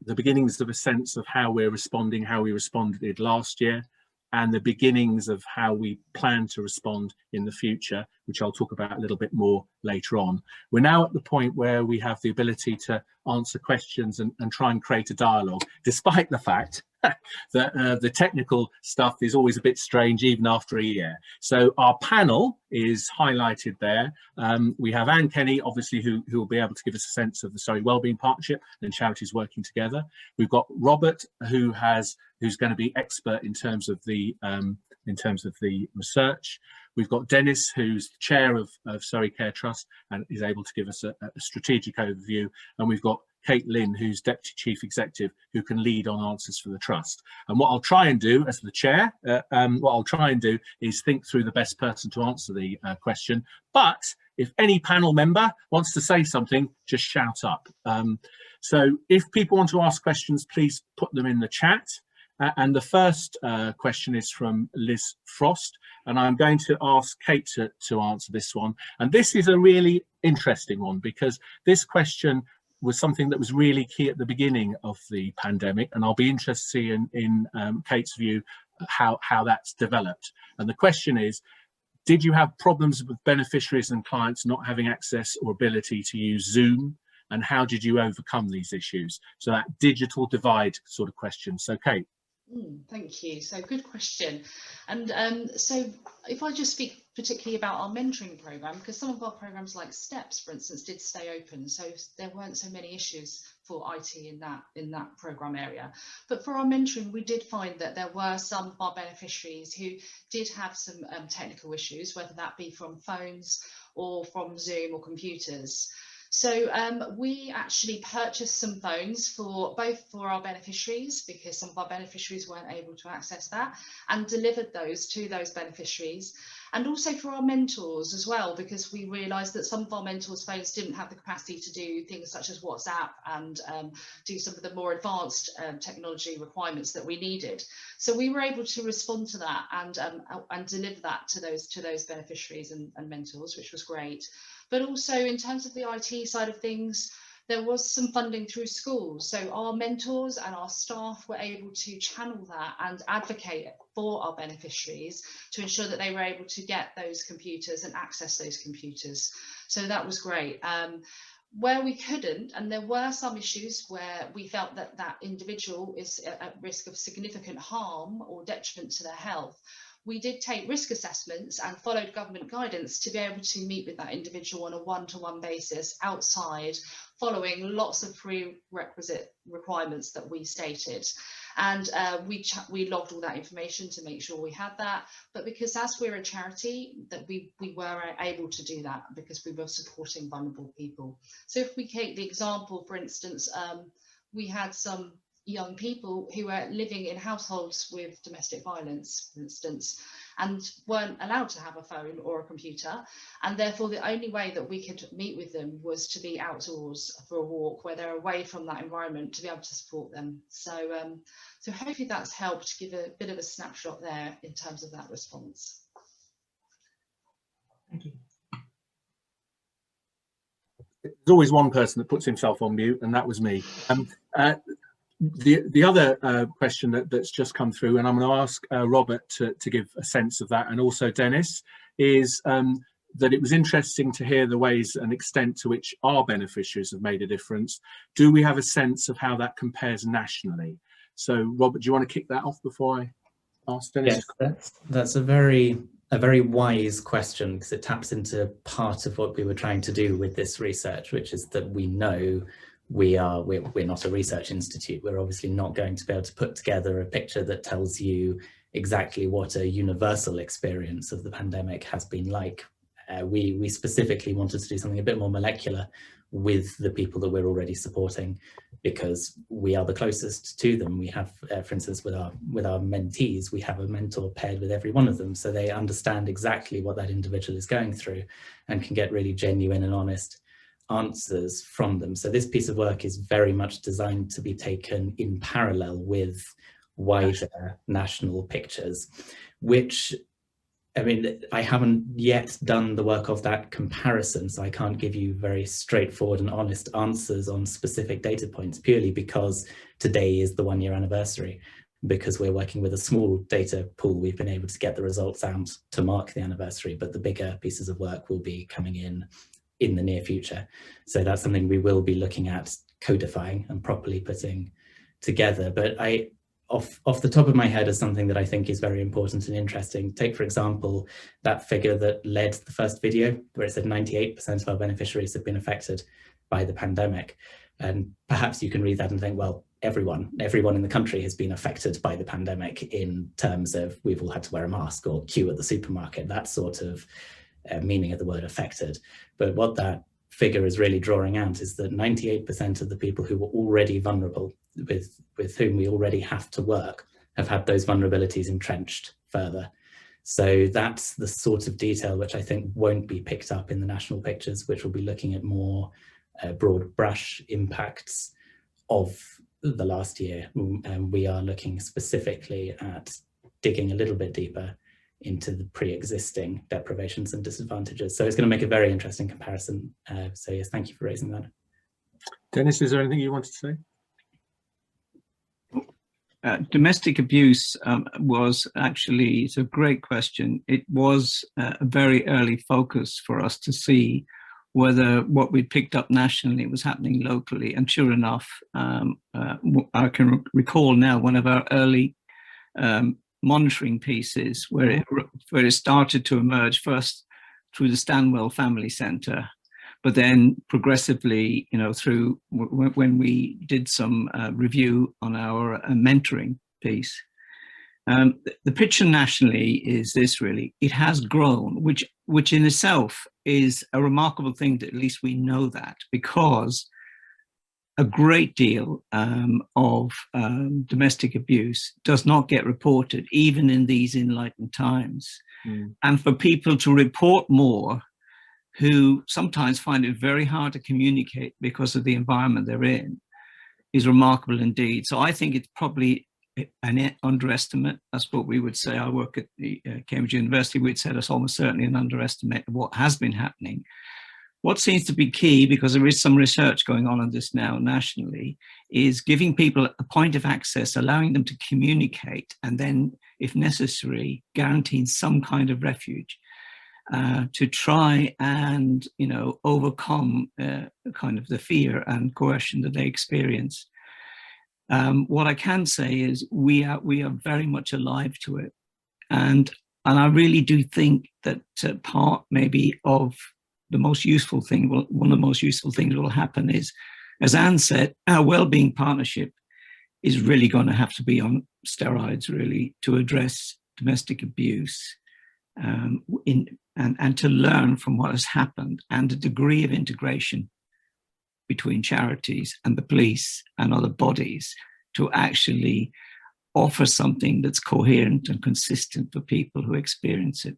the beginnings of a sense of how we're responding, how we responded last year, and the beginnings of how we plan to respond in the future, which I'll talk about a little bit more later on. We're now at the point where we have the ability to answer questions and try and create a dialogue, despite the fact that the technical stuff is always a bit strange even after a year. So our panel is highlighted there. We have Anne Kenny, obviously, who will be able to give us a sense of the Surrey Wellbeing Partnership and charities working together. We've got Robert, who's going to be expert in terms of the research. We've got Dennis, who's the chair of Surrey Care Trust and is able to give us a strategic overview. And we've got Kate Lynn, who's Deputy Chief Executive, who can lead on answers for the Trust. And what I'll try and do as the chair, is think through the best person to answer the question. But if any panel member wants to say something, just shout up. So if people want to ask questions, please put them in the chat. And the first question is from Liz Frost, and I'm going to ask Kate to answer this one. And this is a really interesting one, because this question was something that was really key at the beginning of the pandemic, and I'll be interested to see in Kate's view how that's developed. And the question is, did you have problems with beneficiaries and clients not having access or ability to use Zoom? And how did you overcome these issues? So that digital divide sort of question. So Kate. Thank you. So good question. And so if I just speak particularly about our mentoring program, because some of our programs like STEPS, for instance, did stay open, so there weren't so many issues for IT in that program area. But for our mentoring, we did find that there were some of our beneficiaries who did have some technical issues, whether that be from phones or from Zoom or computers. So we actually purchased some phones for our beneficiaries, because some of our beneficiaries weren't able to access that, and delivered those to those beneficiaries, and also for our mentors as well, because we realised that some of our mentors' phones didn't have the capacity to do things such as WhatsApp and do some of the more advanced technology requirements that we needed. So we were able to respond to that and deliver that to those beneficiaries and mentors, which was great. But also in terms of the IT side of things, there was some funding through schools. So our mentors and our staff were able to channel that and advocate for our beneficiaries to ensure that they were able to get those computers and access those computers. So that was great. Where we couldn't, and there were some issues where we felt that that individual is at risk of significant harm or detriment to their health, we did take risk assessments and followed government guidance to be able to meet with that individual on a one-to-one basis outside, following lots of prerequisite requirements that we stated. And we logged all that information to make sure we had that. But because as we're a charity, that we were able to do that because we were supporting vulnerable people. So if we take the example, for instance, we had some young people who were living in households with domestic violence, for instance, and weren't allowed to have a phone or a computer, and therefore the only way that we could meet with them was to be outdoors for a walk where they're away from that environment, to be able to support them. So so hopefully that's helped give a bit of a snapshot there in terms of that response. Thank you. There's always one person that puts himself on mute, and that was me. The other question that's just come through, and I'm going to ask Robert to give a sense of that, and also Dennis, is that it was interesting to hear the ways and extent to which our beneficiaries have made a difference. Do we have a sense of how that compares nationally? So Robert, do you want to kick that off before I ask Dennis? Yes, that's a very wise question, because it taps into part of what we were trying to do with this research, which is that we know we're not a research institute. We're obviously not going to be able to put together a picture that tells you exactly what a universal experience of the pandemic has been like. We specifically wanted to do something a bit more molecular with the people that we're already supporting, because we are the closest to them. We have, for instance, with our mentees, we have a mentor paired with every one of them, so they understand exactly what that individual is going through and can get really genuine and honest answers from them. So this piece of work is very much designed to be taken in parallel with wider national pictures, which, I mean, I haven't yet done the work of that comparison, so I can't give you very straightforward and honest answers on specific data points, purely because today is the 1-year anniversary. Because we're working with a small data pool, we've been able to get the results out to mark the anniversary, but the bigger pieces of work will be coming in the near future. So that's something we will be looking at codifying and properly putting together. But off the top of my head is something that I think is very important and interesting. Take, for example, that figure that led the first video, where it said 98% of our beneficiaries have been affected by the pandemic. And perhaps you can read that and think, well, everyone in the country has been affected by the pandemic, in terms of we've all had to wear a mask or queue at the supermarket, that sort of meaning of the word affected. But what that figure is really drawing out is that 98% of the people who were already vulnerable, with whom we already have to work, have had those vulnerabilities entrenched further. So that's the sort of detail which I think won't be picked up in the national pictures, which will be looking at more broad brush impacts of the last year, we are looking specifically at digging a little bit deeper into the pre-existing deprivations and disadvantages. So it's going to make a very interesting comparison. So yes, thank you for raising that. Dennis, is there anything you wanted to say? Domestic abuse was actually, it's a great question. It was a very early focus for us to see whether what we picked up nationally was happening locally. And sure enough, I can recall now one of our early monitoring pieces where it started to emerge first through the Stanwell Family Centre, but then progressively, through when we did some review on our mentoring piece. The picture nationally is this really, it has grown, which in itself is a remarkable thing that at least we know that, because a great deal of domestic abuse does not get reported, even in these enlightened times. And for people to report more, who sometimes find it very hard to communicate because of the environment they're in, is remarkable indeed. So I think it's probably an underestimate. That's what we would say. I work at the Cambridge University. We'd say that's almost certainly an underestimate of what has been happening. What seems to be key, because there is some research going on this now nationally, is giving people a point of access, allowing them to communicate, and then, if necessary, guaranteeing some kind of refuge to try and, overcome kind of the fear and coercion that they experience. What I can say is we are very much alive to it, and I really do think that part maybe of the most useful thing, one of the most useful things will happen is, as Anne said, our wellbeing partnership is really going to have to be on steroids, really, to address domestic abuse and to learn from what has happened, and a degree of integration between charities and the police and other bodies to actually offer something that's coherent and consistent for people who experience it.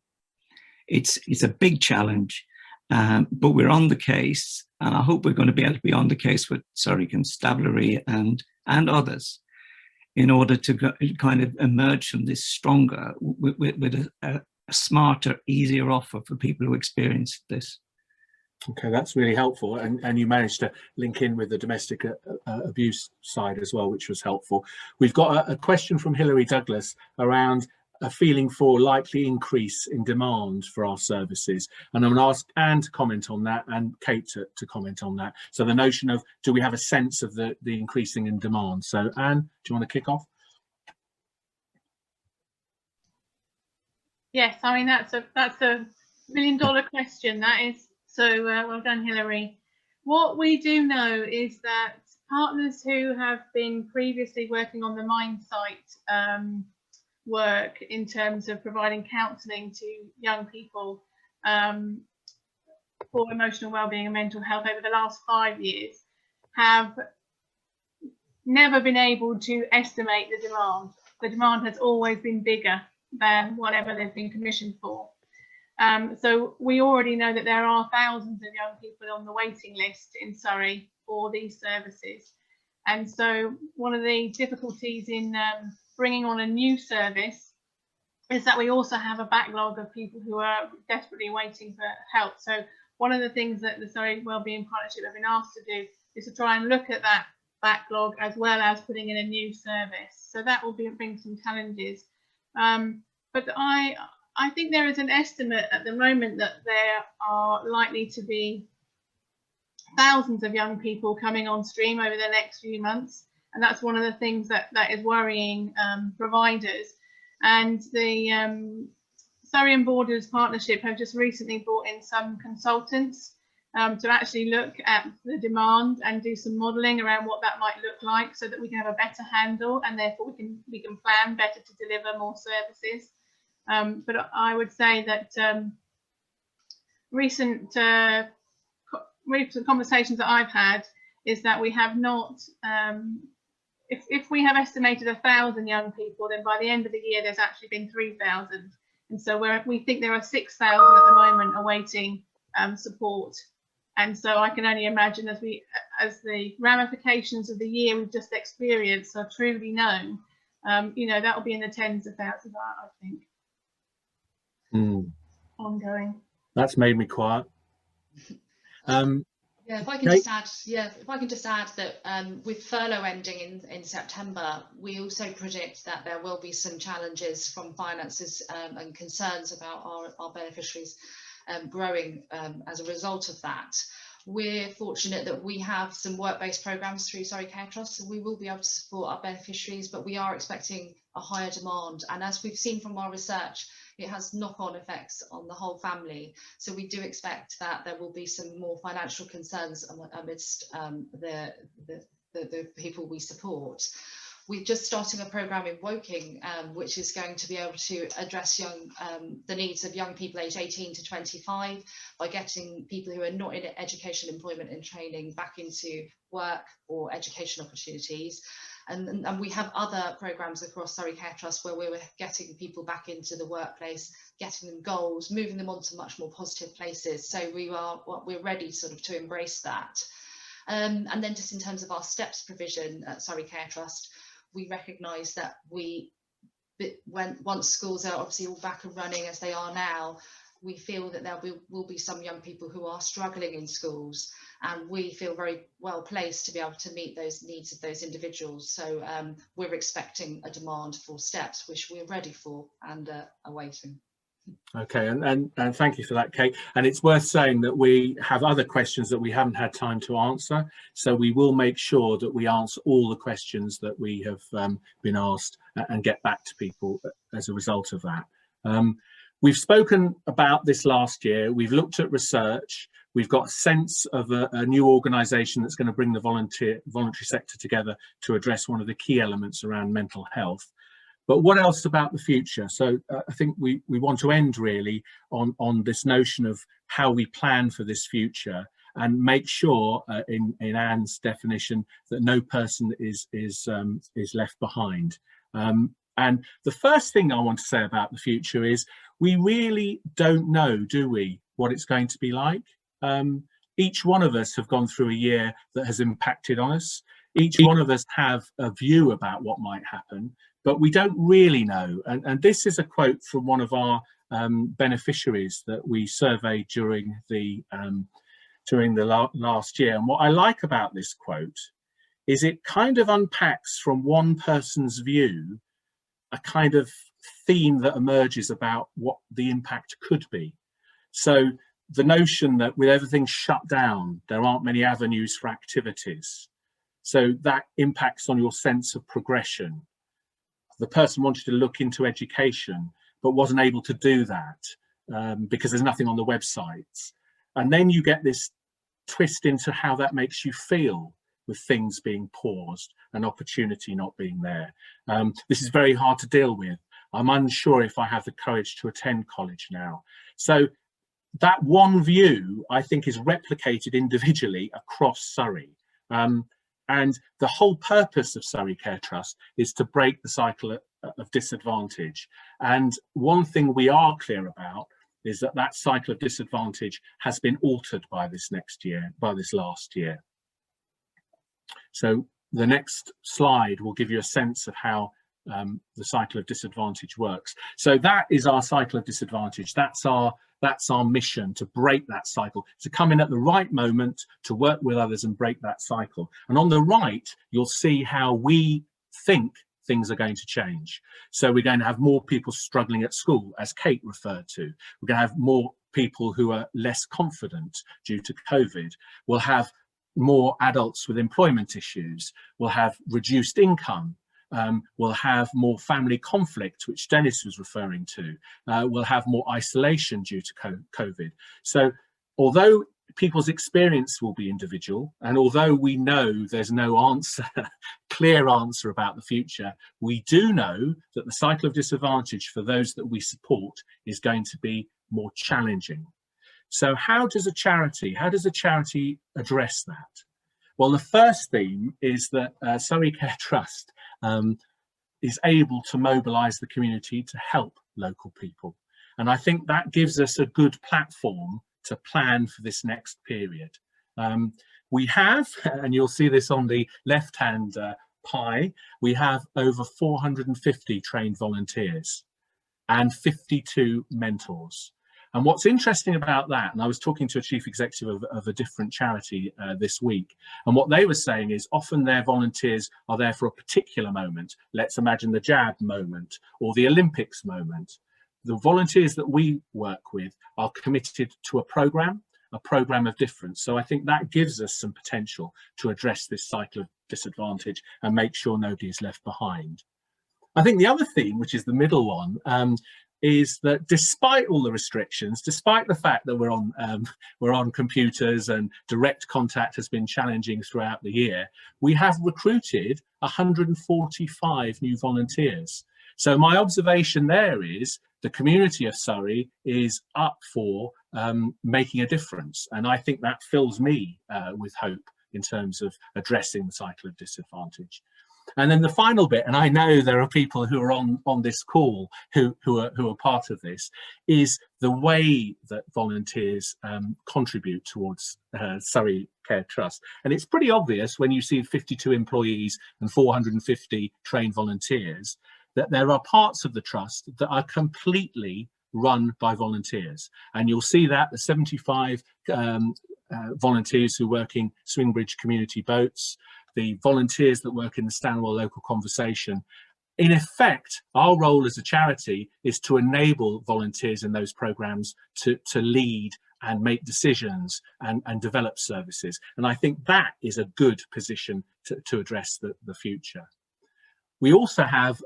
It's a big challenge. But we're on the case, and I hope we're going to be able to be on the case with Surrey Constabulary and others in order to kind of emerge from this stronger with a smarter, easier offer for people who experience this. Okay, that's really helpful, and you managed to link in with the domestic abuse side as well, which was helpful. We've got a question from Hilary Douglas around a feeling for likely increase in demand for our services. And I'm going to ask Anne to comment on that and Kate to comment on that. So the notion of, do we have a sense of the increasing in demand? So Anne, do you want to kick off? Yes, I mean, that's a million-dollar question, that is. So well done, Hilary. What we do know is that partners who have been previously working on the MindSight work in terms of providing counselling to young people for emotional wellbeing and mental health over the last 5 years have never been able to estimate the demand. The demand has always been bigger than whatever they've been commissioned for. So we already know that there are thousands of young people on the waiting list in Surrey for these services. And so one of the difficulties in bringing on a new service is that we also have a backlog of people who are desperately waiting for help. So one of the things that the Surrey Wellbeing Partnership have been asked to do is to try and look at that backlog as well as putting in a new service. So that will bring some challenges. But I think there is an estimate at the moment that there are likely to be thousands of young people coming on stream over the next few months. And that's one of the things that is worrying providers. And the Surrey and Borders Partnership have just recently brought in some consultants to actually look at the demand and do some modelling around what that might look like, so that we can have a better handle, and therefore we can plan better to deliver more services. But I would say that recent conversations that I've had is that we have not, if we have estimated 1,000 young people, then by the end of the year there's actually been 3,000, and so we think there are 6,000 at the moment awaiting support. And so I can only imagine as the ramifications of the year we've just experienced are truly known, you know, that will be in the tens of thousands, I think. Ongoing. That's made me quiet. Yeah, if I can just add that with furlough ending in September, we also predict that there will be some challenges from finances and concerns about our beneficiaries growing as a result of that. We're fortunate that we have some work-based programs through Surrey Care Trust, so we will be able to support our beneficiaries, but we are expecting a higher demand. And as we've seen from our research, it has knock-on effects on the whole family. So we do expect that there will be some more financial concerns amidst the people we support. We're just starting a programme in Woking, which is going to be able to address the needs of young people aged 18 to 25 by getting people who are not in education, employment and training back into work or education opportunities. And we have other programmes across Surrey Care Trust where we're getting people back into the workplace, getting them goals, moving them on to much more positive places. So we're ready sort of to embrace that. And then just in terms of our steps provision at Surrey Care Trust, we recognise that once schools are obviously all back and running as they are now, we feel that there will be some young people who are struggling in schools, and we feel very well placed to be able to meet those needs of those individuals. So we're expecting a demand for steps, which we're ready for and awaiting. Okay, and thank you for that, Kate. And it's worth saying that we have other questions that we haven't had time to answer, so we will make sure that we answer all the questions that we have been asked and get back to people as a result of that. We've spoken about this last year. We've looked at research. We've got a sense of a new organisation that's going to bring the voluntary sector together to address one of the key elements around mental health. But what else about the future? So I think we want to end really on this notion of how we plan for this future and make sure, in Anne's definition, that no person is left behind. And the first thing I want to say about the future is we really don't know, do we, what it's going to be like? Each one of us have gone through a year that has impacted on us. Each one of us have a view about what might happen, but we don't really know. And this is a quote from one of our beneficiaries that we surveyed during the last year. And what I like about this quote is it kind of unpacks from one person's view a kind of theme that emerges about what the impact could be. So the notion that with everything shut down, there aren't many avenues for activities. So that impacts on your sense of progression. The person wanted to look into education, but wasn't able to do that because there's nothing on the websites. And then you get this twist into how that makes you feel with things being paused and opportunity not being there. This is very hard to deal with. I'm unsure if I have the courage to attend college now. So that one view, I think, is replicated individually across Surrey. And the whole purpose of Surrey Care Trust is to break the cycle of disadvantage. And one thing we are clear about is that that cycle of disadvantage has been altered by this last year. So the next slide will give you a sense of how the cycle of disadvantage works. So that is our cycle of disadvantage. That's our mission, to break that cycle, to come in at the right moment, to work with others and break that cycle. And on the right, you'll see how we think things are going to change. So we're going to have more people struggling at school, as Kate referred to. We're going to have more people who are less confident due to COVID. We'll have more adults with employment issues. We'll have reduced income. We'll have more family conflict, which Dennis was referring to. We'll have more isolation due to COVID. So although people's experience will be individual, and although we know there's no answer, clear answer about the future, we do know that the cycle of disadvantage for those that we support is going to be more challenging. So how does a charity address that? Well, the first theme is that Surrey Care Trust is able to mobilise the community to help local people. And I think that gives us a good platform to plan for this next period. We have, and you'll see this on the left-hand pie, we have over 450 trained volunteers and 52 mentors. And what's interesting about that, and I was talking to a chief executive of a different charity this week, and what they were saying is often their volunteers are there for a particular moment. Let's imagine the jab moment or the Olympics moment. The volunteers that we work with are committed to a program of difference. So I think that gives us some potential to address this cycle of disadvantage and make sure nobody is left behind. I think the other theme, which is the middle one, is that despite all the restrictions, despite the fact that we're on computers and direct contact has been challenging throughout the year, we have recruited 145 new volunteers. So my observation there is the community of Surrey is up for making a difference. And I think that fills me with hope in terms of addressing the cycle of disadvantage. And then the final bit, and I know there are people who are on this call who are part of this, is the way that volunteers contribute towards Surrey Care Trust. And it's pretty obvious when you see 52 employees and 450 trained volunteers that there are parts of the trust that are completely run by volunteers. And you'll see that the 75 volunteers who work in Swingbridge community boats, the volunteers that work in the Stanwell local conversation. In effect, our role as a charity is to enable volunteers in those programs to lead and make decisions and develop services. And I think that is a good position to address the future. We also have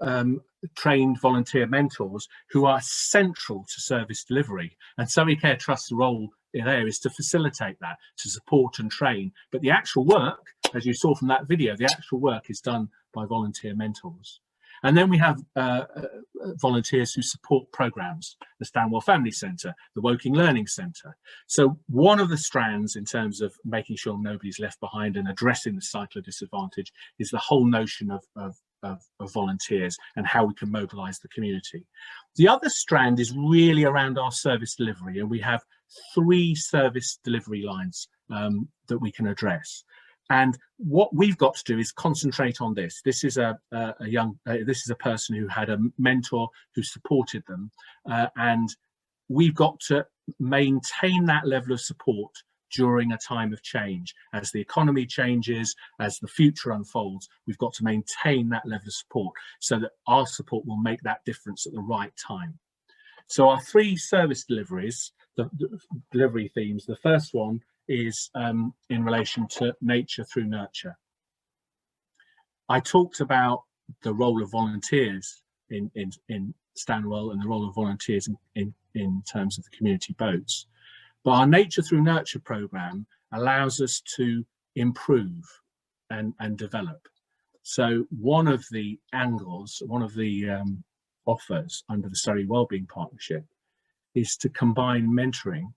trained volunteer mentors who are central to service delivery. And Surrey Care Trust's role there is to facilitate that, to support and train. But the actual work, as you saw from that video, the actual work is done by volunteer mentors. And then we have volunteers who support programs, the Stanwell Family Centre, the Woking Learning Centre. So one of the strands in terms of making sure nobody's left behind and addressing the cycle of disadvantage is the whole notion of volunteers and how we can mobilise the community. The other strand is really around our service delivery, and we have 3 service delivery lines that we can address. And what we've got to do is concentrate on this. This is a person who had a mentor who supported them, and we've got to maintain that level of support during a time of change. As the economy changes, as the future unfolds, we've got to maintain that level of support so that our support will make that difference at the right time. So our 3 service deliveries, the delivery themes, the first one is in relation to nature through nurture. I talked about the role of volunteers in Stanwell and the role of volunteers in terms of the community boats. But our Nature Through Nurture programme allows us to improve and develop. So one of the angles, one of the offers under the Surrey Wellbeing Partnership is to combine mentoring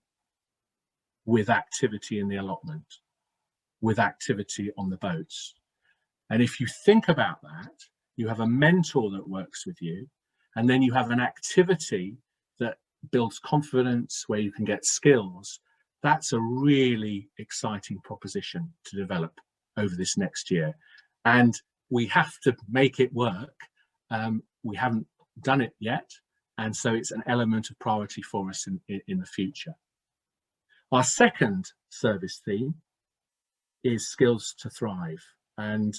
with activity in the allotment, with activity on the boats. And if you think about that, you have a mentor that works with you, and then you have an activity that builds confidence, where you can get skills. That's a really exciting proposition to develop over this next year. And we have to make it work. We haven't done it yet. And so it's an element of priority for us in the future. Our second service theme is skills to thrive. And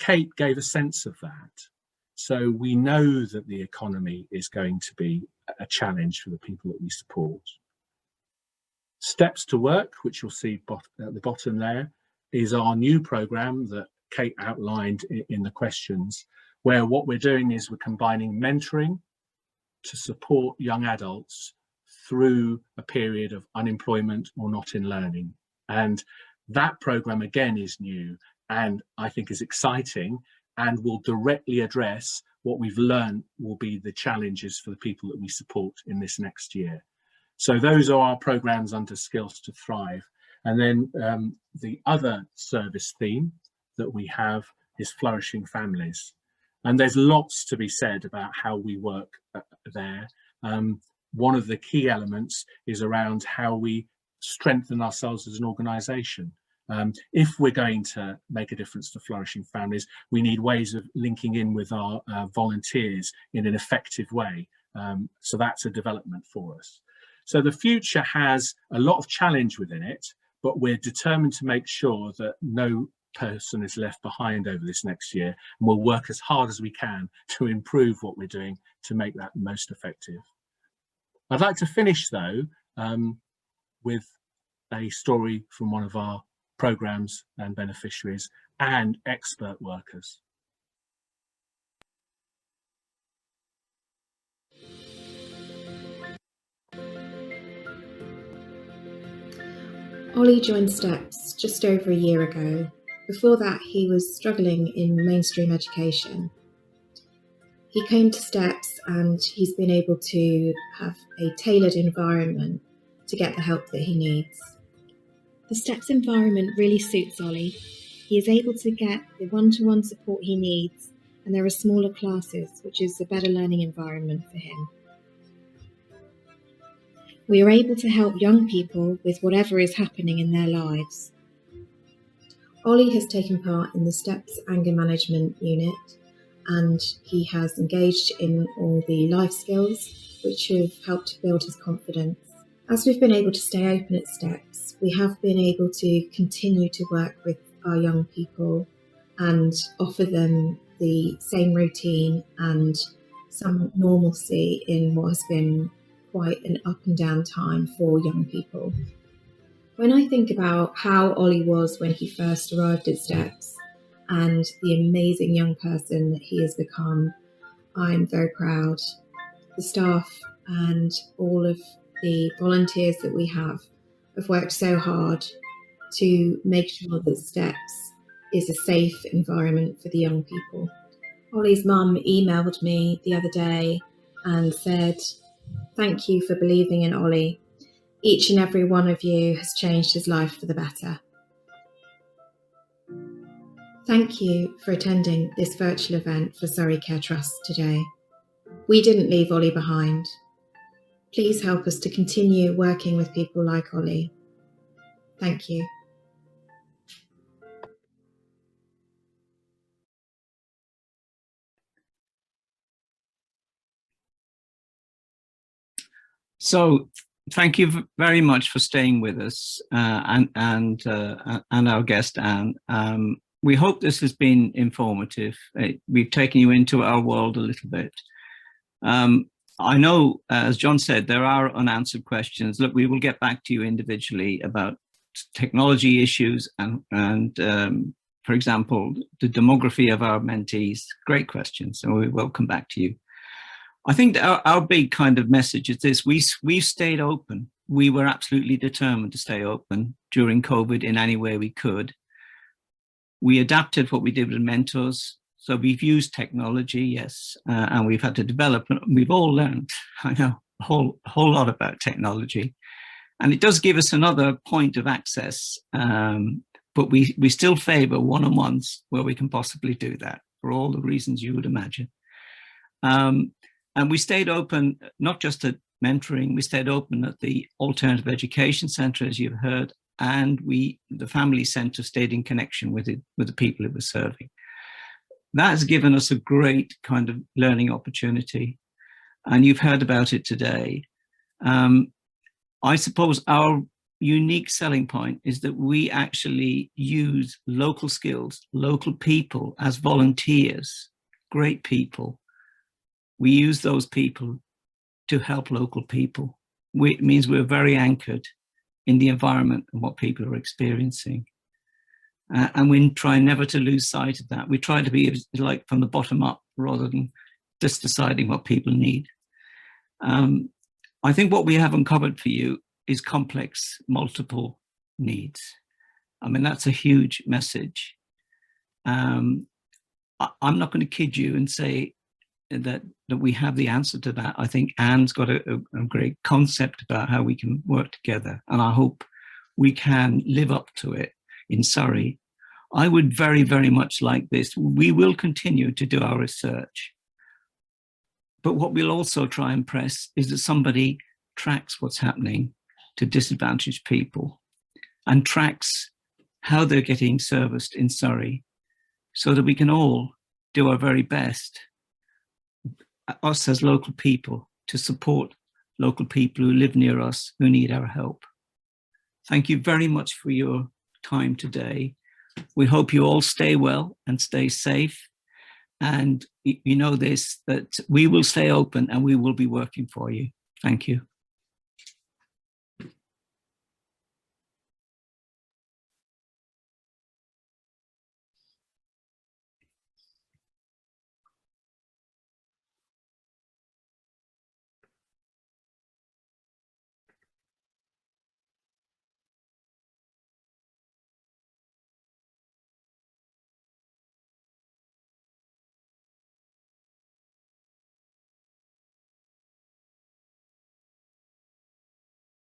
Kate gave a sense of that. So we know that the economy is going to be a challenge for the people that we support. Steps to Work, which you'll see at the bottom there, is our new programme that Kate outlined in the questions, where what we're doing is we're combining mentoring to support young adults through a period of unemployment or not in learning. And that programme again is new and I think is exciting and will directly address what we've learned will be the challenges for the people that we support in this next year. So those are our programmes under Skills to Thrive. And then the other service theme that we have is Flourishing Families. And there's lots to be said about how we work there. One of the key elements is around how we strengthen ourselves as an organisation. If we're going to make a difference to flourishing families, we need ways of linking in with our volunteers in an effective way. So that's a development for us. So the future has a lot of challenge within it, but we're determined to make sure that no person is left behind over this next year, and we'll work as hard as we can to improve what we're doing to make that most effective. I'd like to finish though with a story from one of our programs and beneficiaries and expert workers. Ollie joined STEPS just over a year ago. Before that, he was struggling in mainstream education. He came to STEPS and he's been able to have a tailored environment to get the help that he needs. The STEPS environment really suits Ollie. He is able to get the one-to-one support he needs, and there are smaller classes, which is a better learning environment for him. We are able to help young people with whatever is happening in their lives. Ollie has taken part in the STEPS Anger Management Unit, and he has engaged in all the life skills which have helped build his confidence. As we've been able to stay open at STEPS, we have been able to continue to work with our young people and offer them the same routine and some normalcy in what has been quite an up and down time for young people. When I think about how Ollie was when he first arrived at STEPS and the amazing young person that he has become, I'm very proud. The staff and all of the volunteers that we have worked so hard to make sure that STEPS is a safe environment for the young people. Ollie's mum emailed me the other day and said, "Thank you for believing in Ollie. Each and every one of you has changed his life for the better." Thank you for attending this virtual event for Surrey Care Trust today. We didn't leave Ollie behind. Please help us to continue working with people like Ollie. Thank you. So thank you very much for staying with us and our guest, Anne. We hope this has been informative. We've taken you into our world a little bit. I know, as John said, there are unanswered questions. Look, we will get back to you individually about technology issues and for example, the demography of our mentees. Great questions, and we will come back to you. I think our big kind of message is this: we've stayed open. We were absolutely determined to stay open during COVID in any way we could. We adapted what we did with mentors. So we've used technology, yes, and we've had to develop. We've all learned, I know, a whole lot about technology, and it does give us another point of access. But we still favour one-on-ones where we can possibly do that for all the reasons you would imagine. And we stayed open, not just at mentoring, we stayed open at the Alternative Education Centre, as you've heard, and the Family Centre stayed in connection with the people it was serving. That has given us a great kind of learning opportunity, and you've heard about it today. I suppose our unique selling point is that we actually use local skills, local people as volunteers, great people. We use those people to help local people. It means we're very anchored in the environment and what people are experiencing. And we try never to lose sight of that. We try to be like from the bottom up rather than just deciding what people need. I think what we have uncovered for you is complex, multiple needs. I mean, that's a huge message. I'm not going to kid you and say that we have the answer to that. I think Anne's got a great concept about how we can work together, and I hope we can live up to it in Surrey. I would very, very much like this. We will continue to do our research, but what we'll also try and press is that somebody tracks what's happening to disadvantaged people and tracks how they're getting serviced in Surrey, so that we can all do our very best, us as local people, to support local people who live near us who need our help. Thank you very much for your time today. We hope you all stay well and stay safe. And you know this, that we will stay open and we will be working for you. Thank you.